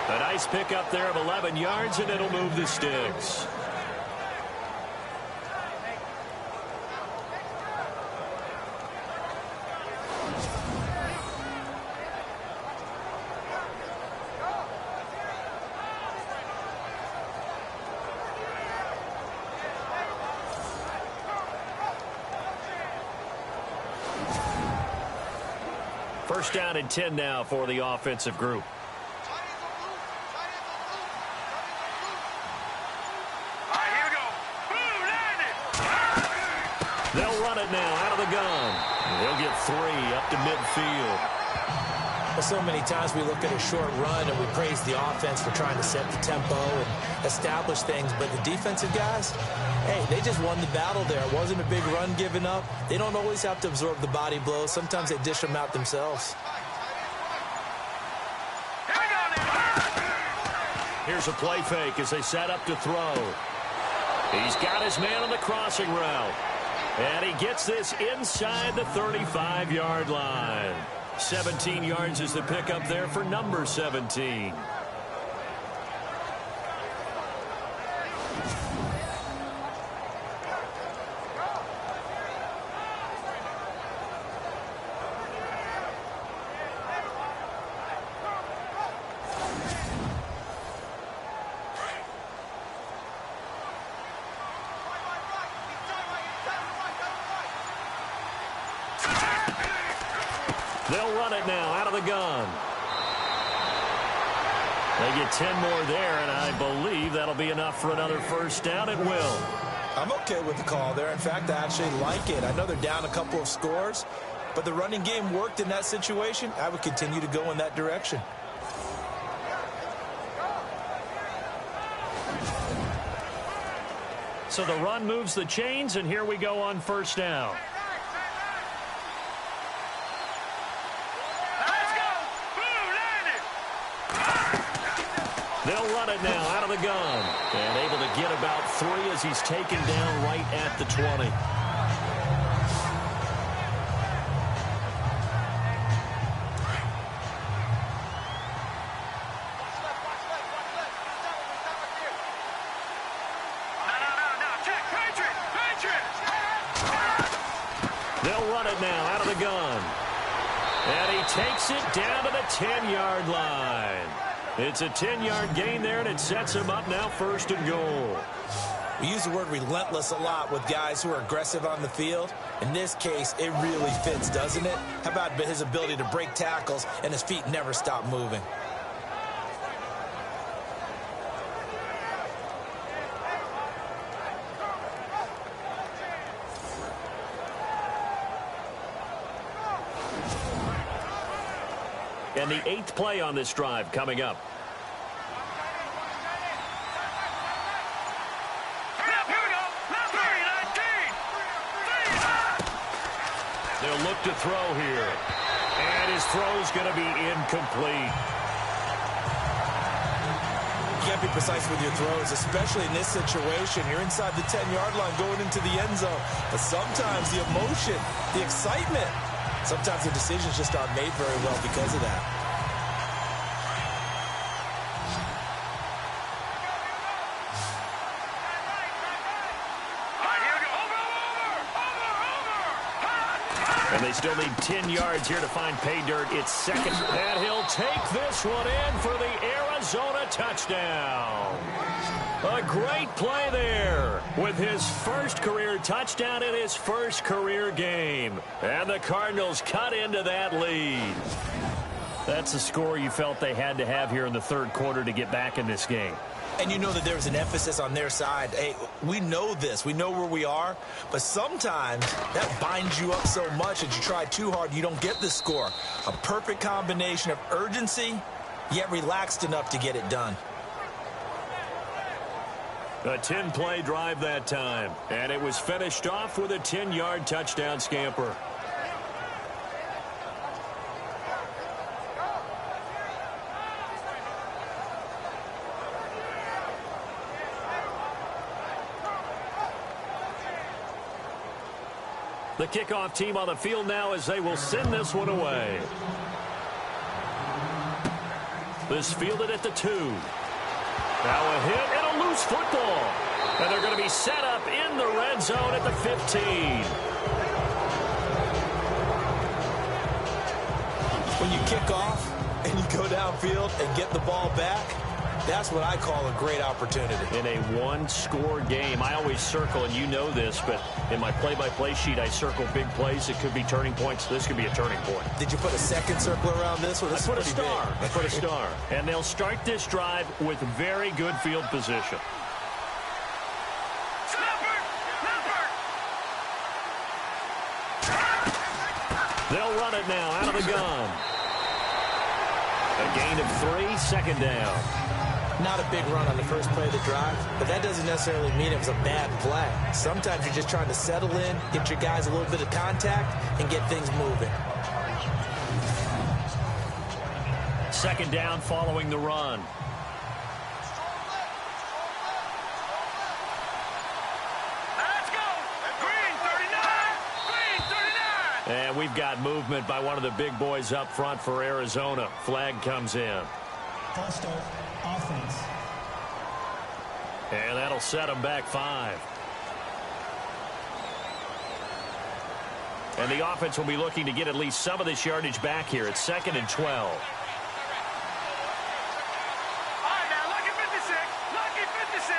A nice pickup there of 11 yards, and it'll move the sticks. First down and 10 now for the offensive group. They'll run it now out of the gun. They'll get 3 up to midfield. Well, so many times we look at a short run and we praise the offense for trying to set the tempo and establish things, but the defensive guys, hey, they just won the battle there. It wasn't a big run given up. They don't always have to absorb the body blows. Sometimes they dish them out themselves. Here's a play fake as they set up to throw. He's got his man on the crossing route. And he gets this inside the 35-yard line. 17 yards is the pickup there for number 17. They'll run it now out of the gun. They get 10 more there, and I believe that'll be enough for another first down. It will. I'm okay with the call there. In fact, I actually like it. I know they're down a couple of scores, but the running game worked in that situation. I would continue to go in that direction. So the run moves the chains, and here we go on first down. They'll run it now out of the gun. And able to get about 3 as he's taken down right at the 20. They'll run it now out of the gun. And he takes it down to the 10-yard line. It's a 10-yard gain there, and it sets him up now first and goal. We use the word relentless a lot with guys who are aggressive on the field. In this case, it really fits, doesn't it? How about his ability to break tackles and his feet never stop moving? And the 8th play on this drive coming up. They'll look to throw here. And his throw's going to be incomplete. You can't be precise with your throws, especially in this situation. You're inside the 10-yard line going into the end zone. But sometimes the emotion, the excitement, sometimes the decisions just aren't made very well because of that. And they still need 10 yards here to find pay dirt. It's second. And he'll take this one in for the Arizona touchdown. A great play there with his first career touchdown in his first career game. And the Cardinals cut into that lead. That's the score you felt they had to have here in the third quarter to get back in this game. And you know that there's an emphasis on their side. Hey, we know this. We know where we are. But sometimes that binds you up so much that you try too hard, you don't get the score. A perfect combination of urgency, yet relaxed enough to get it done. A 10-play drive that time. And it was finished off with a 10-yard touchdown scamper. The kickoff team on the field now as they will send this one away. This fielded at the 2. Now a hit and a loose football. And they're going to be set up in the red zone at the 15. When you kick off and you go downfield and get the ball back, That's what I call a great opportunity. In a one-score game, I always circle, and you know this, but in my play-by-play sheet, I circle big plays. It could be turning points. This could be a turning point. Did you put a second circle around this one? I put a star. I put a star. And they'll start this drive with very good field position. They'll run it now out of the gun. A gain of 3, second down. Not a big run on the first play of the drive, but that doesn't necessarily mean it was a bad play. Sometimes you're just trying to settle in, get your guys a little bit of contact, and get things moving. Second down following the run. Let's go. Green 39. Green 39. And we've got movement by one of the big boys up front for Arizona. Flag comes in. False start, offense. And that'll set them back 5. And the offense will be looking to get at least some of this yardage back here. It's 2nd and 12. All right, now, lucky 56. Lucky 56.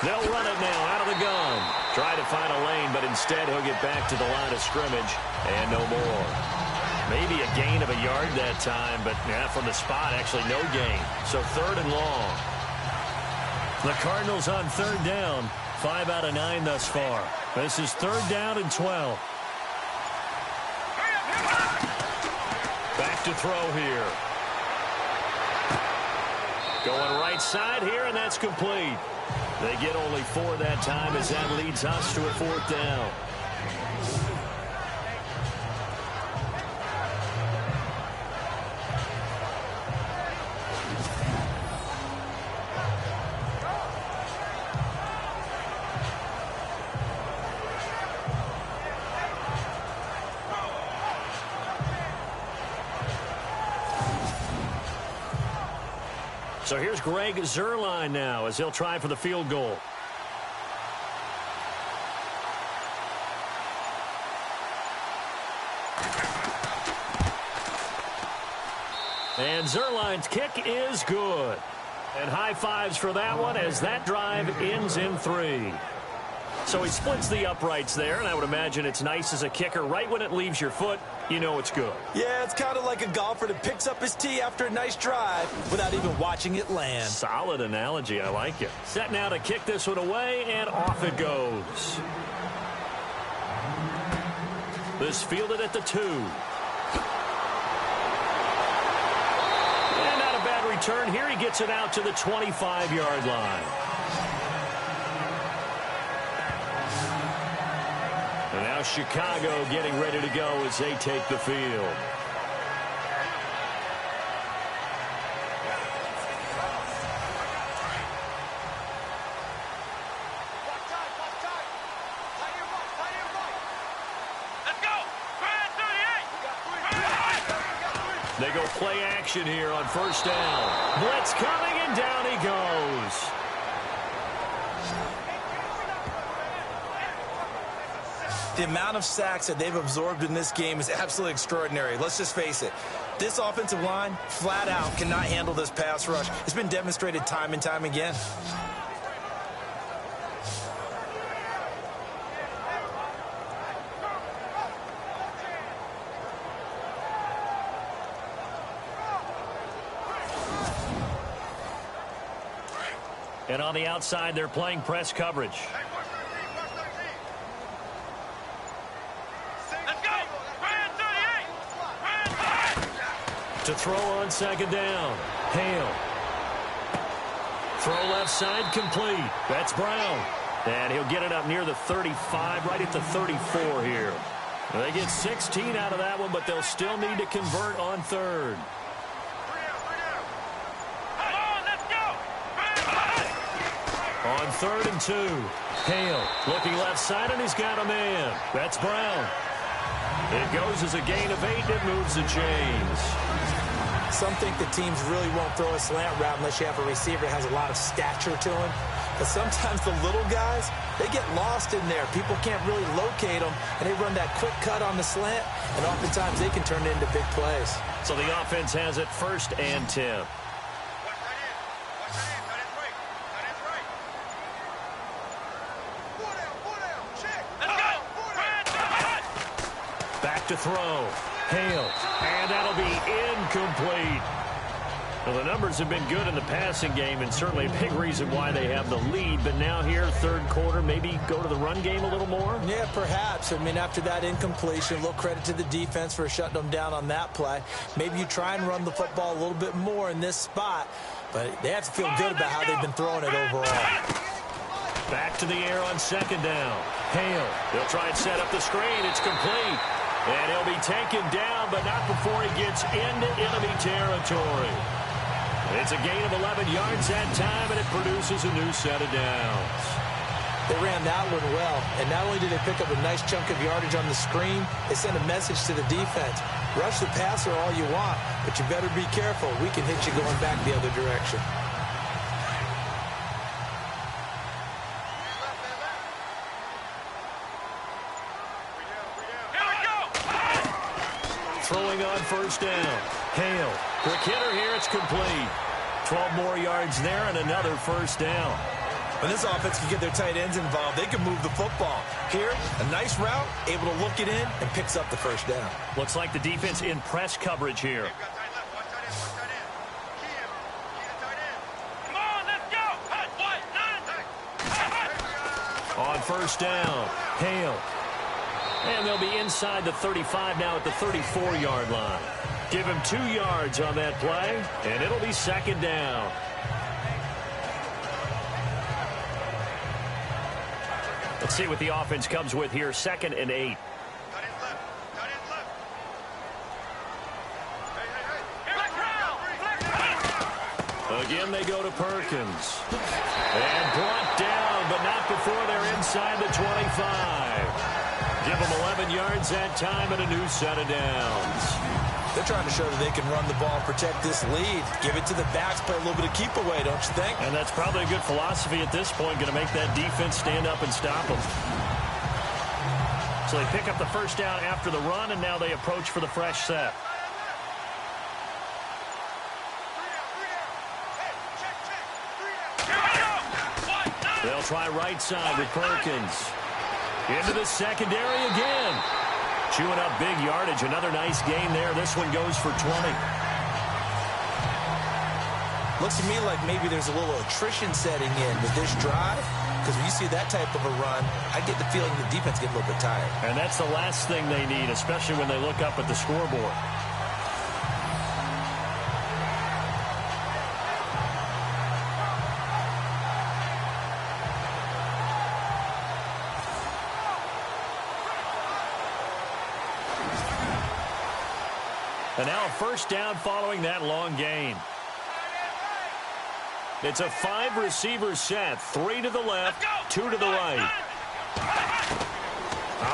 They'll run it now out of the gun. Try to find a lane, but instead he'll get back to the line of scrimmage and no more. Maybe a gain of a yard that time, but yeah, from the spot, actually no gain. So 3rd and long. The Cardinals on 3rd down. 5 out of 9 thus far. This is 3rd down and 12. Back to throw here. Going right side here, and that's complete. They get only 4 that time as that leads us to a 4th down. So here's Greg Zuerlein now as he'll try for the field goal. And Zuerlein's kick is good. And high fives for that one as that drive ends in 3. So he splits the uprights there, and I would imagine it's nice as a kicker. Right when it leaves your foot, you know it's good. Yeah, it's kind of like a golfer that picks up his tee after a nice drive without even watching it land. Solid analogy. I like it. Set now to kick this one away, and off it goes. This fielded at the 2. And not a bad return here. He gets it out to the 25-yard line. And now Chicago getting ready to go as they take the field. Let's go. Green 38. They go play action here on 1st down. Blitz coming, and down he goes. The amount of sacks that they've absorbed in this game is absolutely extraordinary. Let's just face it. This offensive line, flat out, cannot handle this pass rush. It's been demonstrated time and time again. And on the outside, they're playing press coverage. To throw on 2nd down. Hale. Throw left side complete. That's Brown. And he'll get it up near the 35, right at the 34 here. They get 16 out of that one, but they'll still need to convert on 3rd. On 3rd and 2. Hale looking left side, and he's got a man. That's Brown. It goes as a gain of 8. It moves the chains. Some think the teams really won't throw a slant route unless you have a receiver that has a lot of stature to him. But sometimes the little guys, they get lost in there. People can't really locate them, and they run that quick cut on the slant, and oftentimes they can turn it into big plays. So the offense has it 1st and 10. to throw. Hale. And that'll be incomplete. Well, the numbers have been good in the passing game, and certainly a big reason why they have the lead. But now here, third quarter, maybe go to the run game a little more? Yeah, perhaps. I mean, after that incompletion, a little credit to the defense for shutting them down on that play. Maybe you try and run the football a little bit more in this spot, but they have to feel good about how they've been throwing it overall. Back to the air on second down. Hale. They'll try and set up the screen. It's complete. And he'll be taken down, but not before he gets into enemy territory. It's a gain of 11 yards that time, and it produces a new set of downs. They ran that one well, and not only did they pick up a nice chunk of yardage on the screen, they sent a message to the defense. Rush the passer all you want, but you better be careful. We can hit you going back the other direction. Throwing on first down. Hale. Quick hitter here. It's complete. 12 more yards there and another first down. When this offense can get their tight ends involved, they can move the football. Here, a nice route, able to look it in, and picks up the first down. Looks like the defense in press coverage here. Come on, let's go. On first down. Hale. And they'll be inside the 35 now at the 34-yard line. Give him 2 yards on that play, and it'll be second down. Let's see what the offense comes with here. 2nd and 8. Again, they go to Perkins. And brought down, but not before they're inside the 25. Give them 11 yards that time and a new set of downs. They're trying to show that they can run the ball and protect this lead. Give it to the backs, play a little bit of keep away, don't you think? And that's probably a good philosophy at this point, going to make that defense stand up and stop them. So they pick up the first down after the run, and now they approach for the fresh set. They'll try right side with Perkins. Into the secondary again. Chewing up big yardage. Another nice gain there. This one goes for 20. Looks to me like maybe there's a little attrition setting in with this drive. Because when you see that type of a run, I get the feeling the defense get a little bit tired. And that's the last thing they need, especially when they look up at the scoreboard. And now a first down following that long gain. It's a 5-receiver set. 3 to the left, 2 to the right.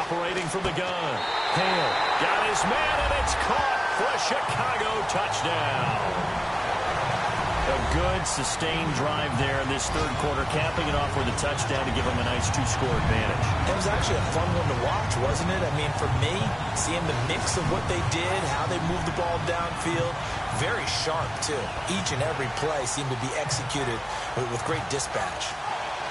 Operating from the gun. Hale got his man, and it's caught for a Chicago touchdown. A good, sustained drive there in this third quarter, capping it off with a touchdown to give them a nice 2-score advantage. It was actually a fun one to watch, wasn't it? I mean, for me, seeing the mix of what they did, how they moved the ball downfield, very sharp, too. Each and every play seemed to be executed with great dispatch.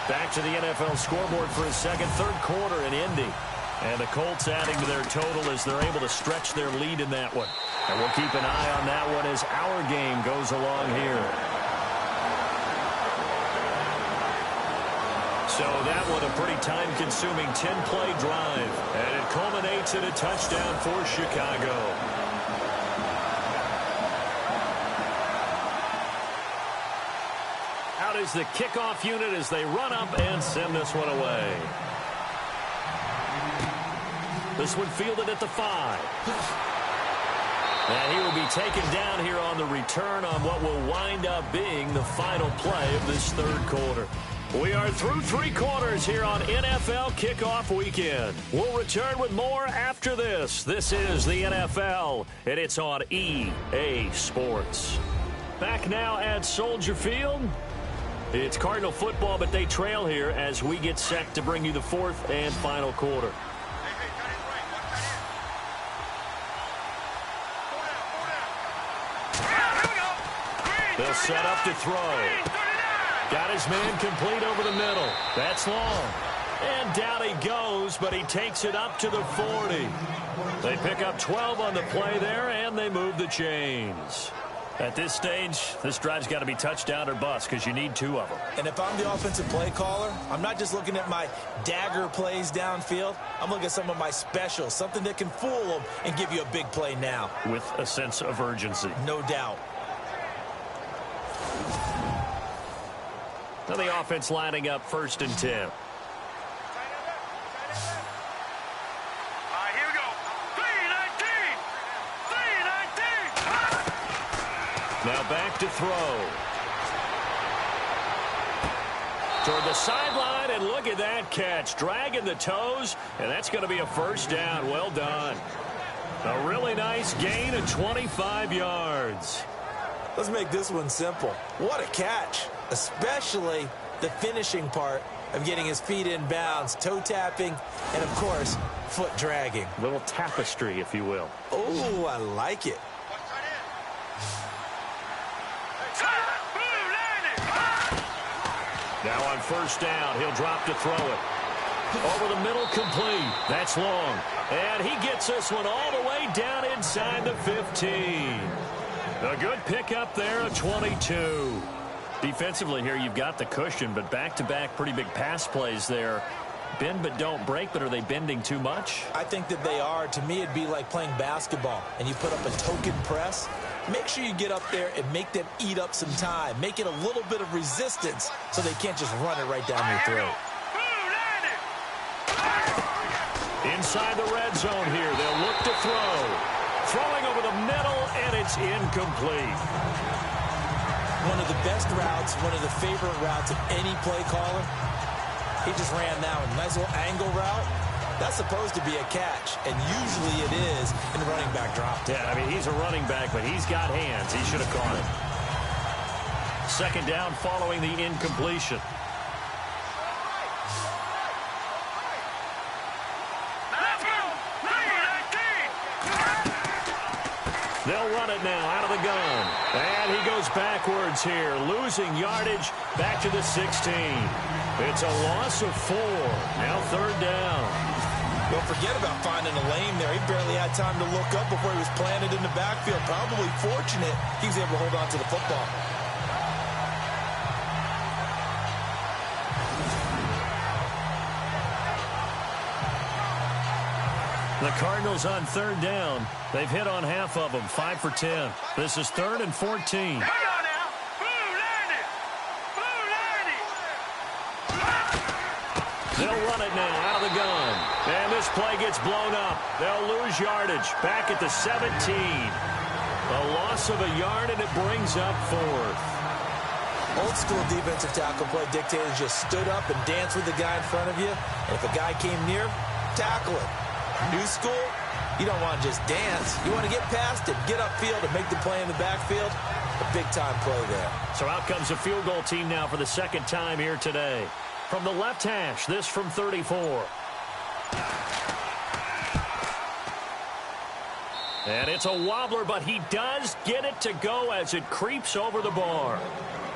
Back to the NFL scoreboard for a third quarter in Indy. And the Colts adding to their total as they're able to stretch their lead in that one. And we'll keep an eye on that one as our game goes along here. So that one a pretty time-consuming 10-play drive. And it culminates in a touchdown for Chicago. Out is the kickoff unit as they run up and send this one away. This one fielded at the 5. And he will be taken down here on the return on what will wind up being the final play of this third quarter. We are through 3 quarters here on NFL Kickoff Weekend. We'll return with more after this. This is the NFL, and it's on EA Sports. Back now at Soldier Field. It's Cardinal football, but they trail here as we get set to bring you the 4th and final quarter. They'll set up to throw. Got his man complete over the middle. That's long. And down he goes, but he takes it up to the 40. They pick up 12 on the play there, and they move the chains. At this stage, this drive's got to be touchdown or bust because you need 2 of them. And if I'm the offensive play caller, I'm not just looking at my dagger plays downfield. I'm looking at some of my specials, something that can fool them and give you a big play now. With a sense of urgency. No doubt. Now the offense lining up 1st and 10. Now back to throw. Toward the sideline, and look at that catch. Dragging the toes, and that's going to be a 1st down. Well done. A really nice gain of 25 yards. Let's make this one simple. What a catch, especially the finishing part of getting his feet in bounds, toe tapping, and, of course, foot dragging. A little tapestry, if you will. Oh, I like it. Now on 1st down, he'll drop to throw it. Over the middle, complete. That's long. And he gets this one all the way down inside the 15. A good pickup there, a 22. Defensively here, you've got the cushion, but back-to-back pretty big pass plays there. Bend but don't break, but are they bending too much? I think that they are. To me, it'd be like playing basketball, and you put up a token press. Make sure you get up there and make them eat up some time. Make it a little bit of resistance so they can't just run it right down your throat. Inside the red zone here, they'll look to throw. Throwing over the middle, and it's incomplete. One of the best routes, one of the favorite routes of any play caller. He just ran that one. Nice little angle route. That's supposed to be a catch, and usually it is in the running back drop. Yeah, I mean, he's a running back, but he's got hands. He should have caught it. 2nd down following the incompletion. They'll run it now out of the gun. And he goes backwards here, losing yardage back to the 16. It's a loss of 4. Now 3rd down. Don't forget about finding a lane there. He barely had time to look up before he was planted in the backfield. Probably fortunate he was able to hold on to the football. The Cardinals on 3rd down. They've hit on half of them, 5 for 10. This is 3rd and 14. They'll run it now out of the gun. And this play gets blown up. They'll lose yardage back at the 17. A loss of a yard, and it brings up 4th. Old school defensive tackle play dictated just stood up and danced with the guy in front of you. And if a guy came near, tackle him. New school, you don't want to just dance. You want to get past it, get upfield, and make the play in the backfield. A big-time play there. So out comes a field goal team now for the 2nd time here today. From the left hash, this from 34. And it's a wobbler, but he does get it to go as it creeps over the bar.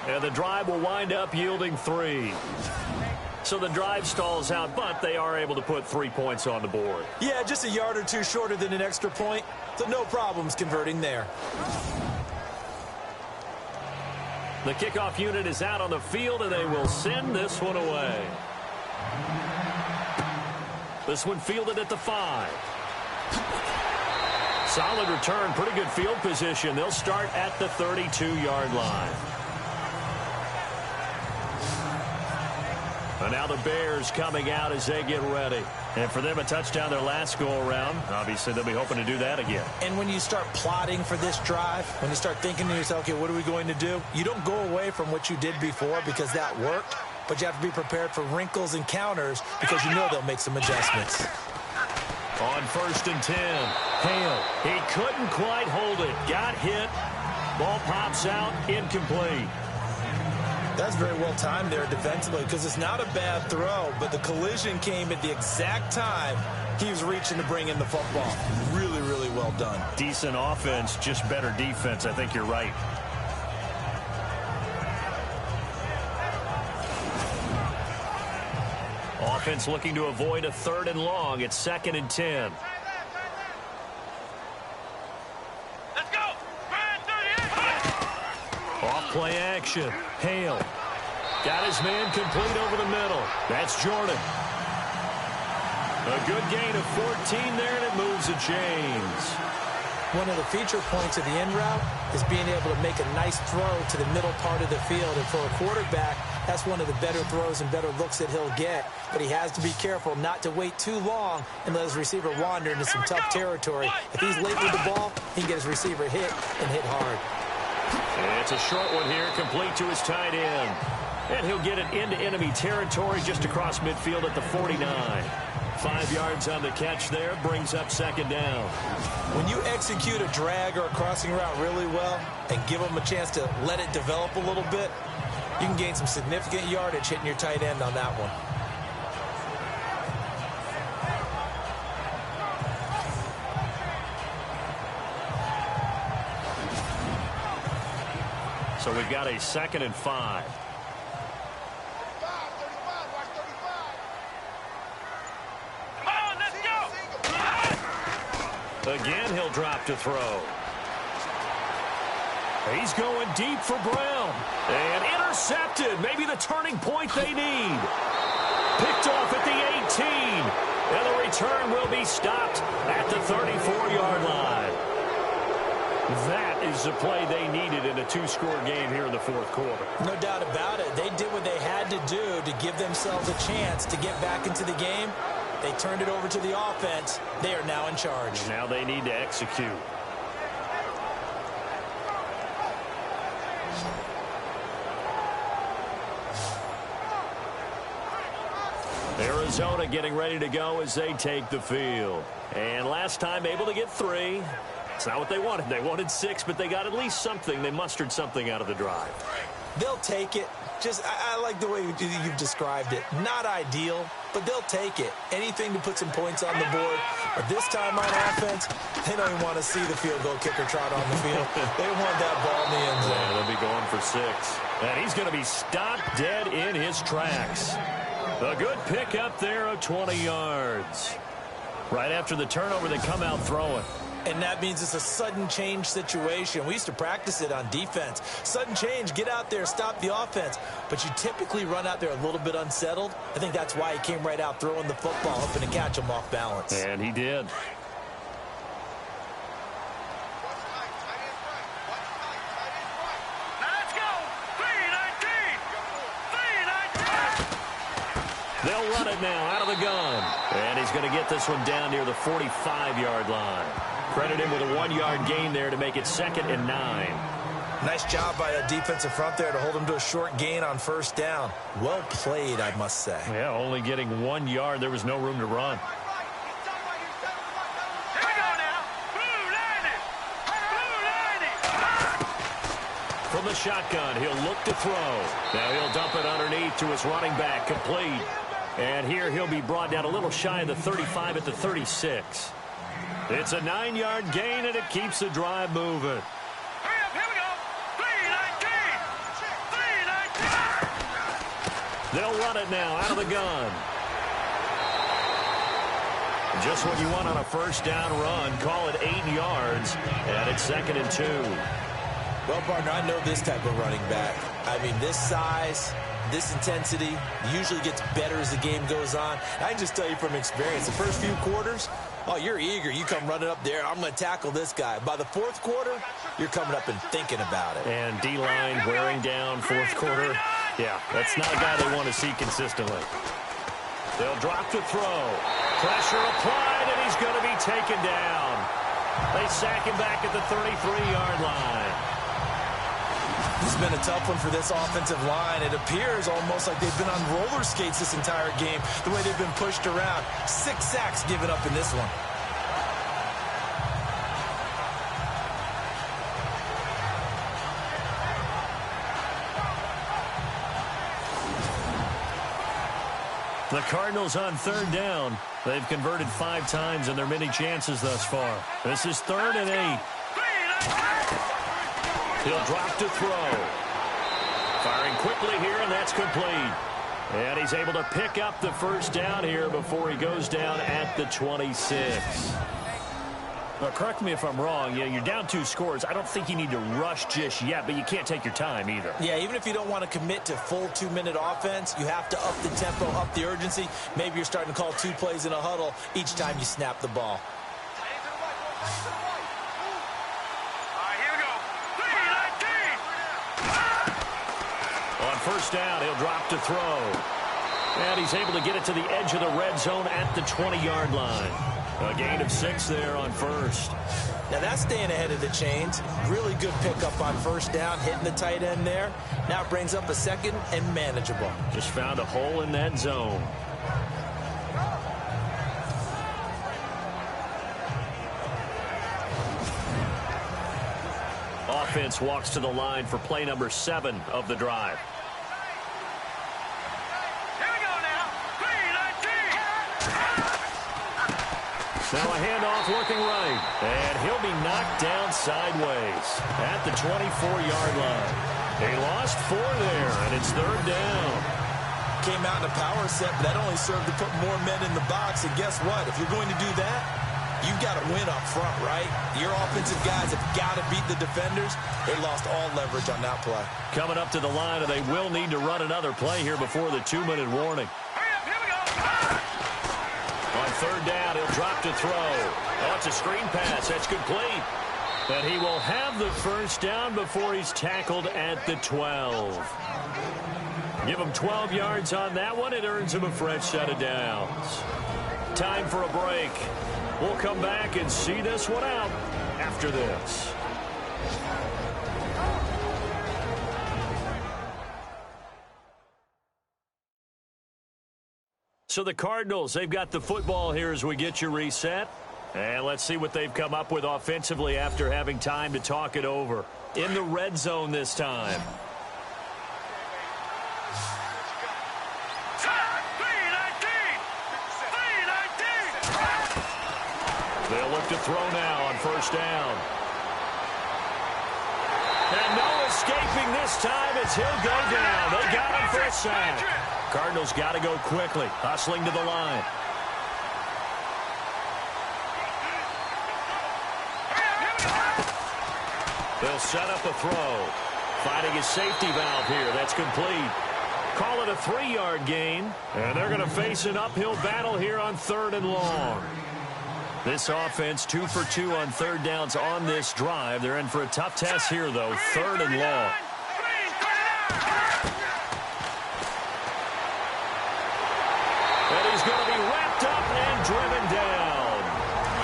And the drive will wind up yielding 3. So the drive stalls out, but they are able to put 3 points on the board. Yeah, just a yard or two shorter than an extra point, so no problems converting there. The kickoff unit is out on the field, and they will send this one away. This one fielded at the 5. Solid return, pretty good field position. They'll start at the 32-yard line. And now the Bears coming out as they get ready. And for them, a touchdown their last go-around. Obviously, they'll be hoping to do that again. And when you start plotting for this drive, when you start thinking to yourself, okay, what are we going to do? You don't go away from what you did before because that worked, but you have to be prepared for wrinkles and counters because you know they'll make some adjustments. On 1st and 10, Hale. He couldn't quite hold it. Got hit. Ball pops out. Incomplete. That's very well timed there defensively because it's not a bad throw, but the collision came at the exact time he was reaching to bring in the football. Really, really well done. Decent offense, just better defense. I think you're right. offense looking to avoid a 3rd and long. It's 2nd and 10. Let's go. Off play action. Hale. Got his man complete over the middle. That's Jordan. A good gain of 14 there, and it moves the chains. One of the feature points of the in route is being able to make a nice throw to the middle part of the field. And for a quarterback, that's one of the better throws and better looks that he'll get. But he has to be careful not to wait too long and let his receiver wander into some tough territory. If he's late with the ball, he can get his receiver hit and hit hard. And it's a short one here, complete to his tight end. And he'll get it into enemy territory just across midfield at the 49. 5 yards on the catch there, brings up 2nd down. When you execute a drag or a crossing route really well and give them a chance to let it develop a little bit, you can gain some significant yardage hitting your tight end on that one. So we've got a 2nd and 5. Again, he'll drop to throw. He's going deep for Brown. And intercepted. Maybe the turning point they need. Picked off at the 18. And the return will be stopped at the 34-yard line. That is the play they needed in a 2-score game here in the 4th quarter. No doubt about it. They did what they had to do to give themselves a chance to get back into the game. They turned it over to the offense. They are now in charge. Now they need to execute. Arizona getting ready to go as they take the field. And last time able to get 3. It's not what they wanted. They wanted 6, but they got at least something. They mustered something out of the drive. They'll take it. I like the way you've described it. Not ideal, but they'll take it. Anything to put some points on the board. But this time on offense, they don't even want to see the field goal kicker trot on the field. They want that ball in the end zone. Yeah, they'll be going for 6. And he's going to be stopped dead in his tracks. A good pick up there of 20 yards. Right after the turnover, they come out throwing. And that means it's a sudden change situation. We used to practice it on defense. Sudden change, get out there, stop the offense. But you typically run out there a little bit unsettled. I think that's why he came right out throwing the football, hoping to catch him off balance. And he did. Let's go. 3-19. They'll run it now out of the gun. And he's going to get this one down near the 45-yard line. Credit him with a 1-yard gain there to make it 2nd and 9. Nice job by that defensive front there to hold him to a short gain on 1st down. Well played, I must say. Yeah, only getting 1 yard. There was no room to run. Here we go now. Blue 90. From the shotgun, he'll look to throw. Now he'll dump it underneath to his running back, complete. And here he'll be brought down a little shy of the 35 at the 36. It's a 9-yard gain, and it keeps the drive moving. Hurry up, here we go. 3-19. They'll run it now out of the gun. Just what you want on a 1st down run. Call it 8 yards, and it's 2nd and 2. Well, partner, I know this type of running back. I mean, this size, this intensity usually gets better as the game goes on. I can just tell you from experience, the first few quarters, oh, you're eager. You come running up there. I'm going to tackle this guy. By the 4th quarter, you're coming up and thinking about it. And D-line wearing down 4th quarter. Yeah, that's not a guy they want to see consistently. They'll drop to throw. Pressure applied, and he's going to be taken down. They sack him back at the 33-yard line. This has been a tough one for this offensive line. It appears almost like they've been on roller skates this entire game, the way they've been pushed around. 6 sacks given up in this one. The Cardinals on 3rd down. They've converted 5 times in their many chances thus far. This is 3rd and 8. He'll drop to throw. Firing quickly here, and that's complete. And he's able to pick up the first down here before he goes down at the 26. Well, correct me if I'm wrong. Yeah, you're down 2 scores. I don't think you need to rush just yet, but you can't take your time either. Yeah, even if you don't want to commit to full 2-minute offense, you have to up the tempo, up the urgency. Maybe you're starting to call 2 plays in a huddle each time you snap the ball. On first down, he'll drop to throw. And he's able to get it to the edge of the red zone at the 20-yard line. A gain of 6 there on first. Now that's staying ahead of the chains. Really good pickup on first down, hitting the tight end there. Now it brings up a second and manageable. Just found a hole in that zone. Offense walks to the line for play number 7 of the drive. Now a handoff looking right. And he'll be knocked down sideways at the 24-yard line. They lost 4 there, and it's 3rd down. Came out in a power set, but that only served to put more men in the box. And guess what? If you're going to do that, you've got to win up front, right? Your offensive guys have got to beat the defenders. They lost all leverage on that play. Coming up to the line, and they will need to run another play here before the 2-minute warning. On 3rd down, he'll drop to throw. Oh, it's a screen pass. That's complete. And he will have the first down before he's tackled at the 12. Give him 12 yards on that one. It earns him a fresh set of downs. Time for a break. We'll come back and see this one out after this. So the Cardinals, they've got the football here as we get you reset. And let's see what they've come up with offensively after having time to talk it over. In the red zone this time. They'll look to throw now on first down. And no escaping this time as he'll go down. They got him for a sack. Cardinals got to go quickly, hustling to the line. They'll set up a throw. Finding his safety valve here. That's complete. Call it a 3-yard gain. And they're going to face an uphill battle here on 3rd and long. This offense 2 for 2 on 3rd downs on this drive. They're in for a tough test here, though. 3rd and long. And he's going to be wrapped up and driven down.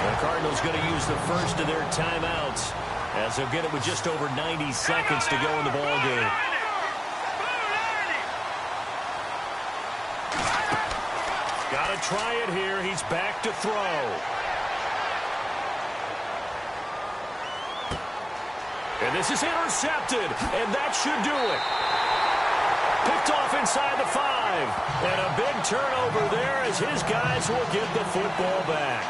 The Cardinals going to use the first of their timeouts as they'll get it with just over 90 seconds to go in the ballgame. Got to try it here. He's back to throw. And this is intercepted, and that should do it. Picked off inside the 5. And a big turnover there as his guys will get the football back.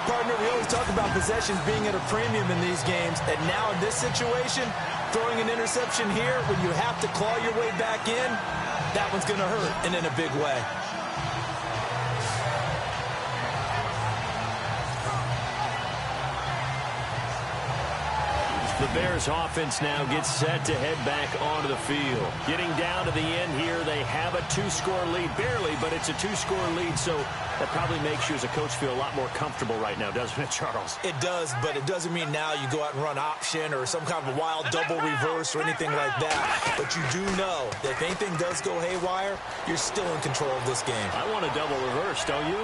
Partner, we always talk about possessions being at a premium in these games, and now in this situation, throwing an interception here when you have to claw your way back in, that one's going to hurt, and in a big way. The Bears offense now gets set to head back onto the field. Getting down to the end here, they have a 2-score lead. Barely, but it's a 2-score lead, so that probably makes you as a coach feel a lot more comfortable right now, doesn't it, Charles? It does, but it doesn't mean now you go out and run option or some kind of a wild double reverse or anything like that. But you do know that if anything does go haywire, you're still in control of this game. I want a double reverse, don't you?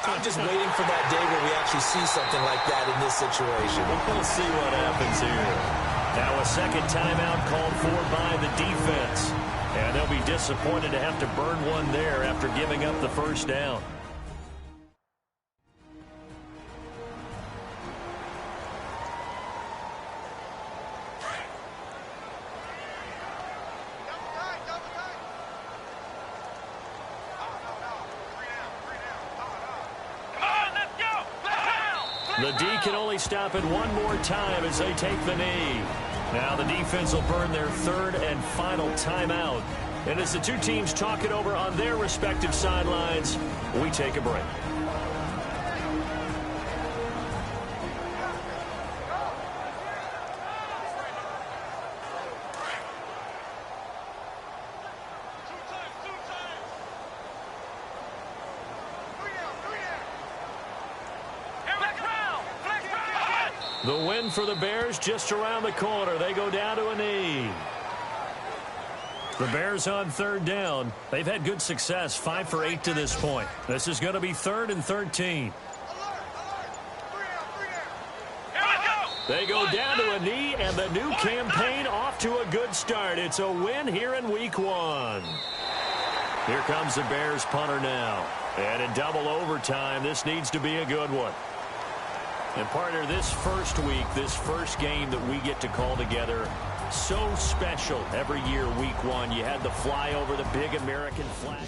I'm just waiting for that day where we actually see something like that in this situation. We'll see what happens here. Now a second timeout called for by the defense. And they'll be disappointed to have to burn one there after giving up the first down. The D can only stop it one more time as they take the knee. Now the defense will burn their 3rd and final timeout And as the two teams talk it over on their respective sidelines, we take a break. The win for the Bears just around the corner. They go down to a knee. The Bears on third down. They've had good success, 5 for 8 to this point. This is going to be 3rd and 13. They go down to a knee, and the new campaign off to a good start. It's a win here in Week 1. Here comes the Bears punter now. And in double overtime, this needs to be a good one. And partner, this first week, this first game that we get to call together, so special every year, Week 1. You had the flyover, the big American flag.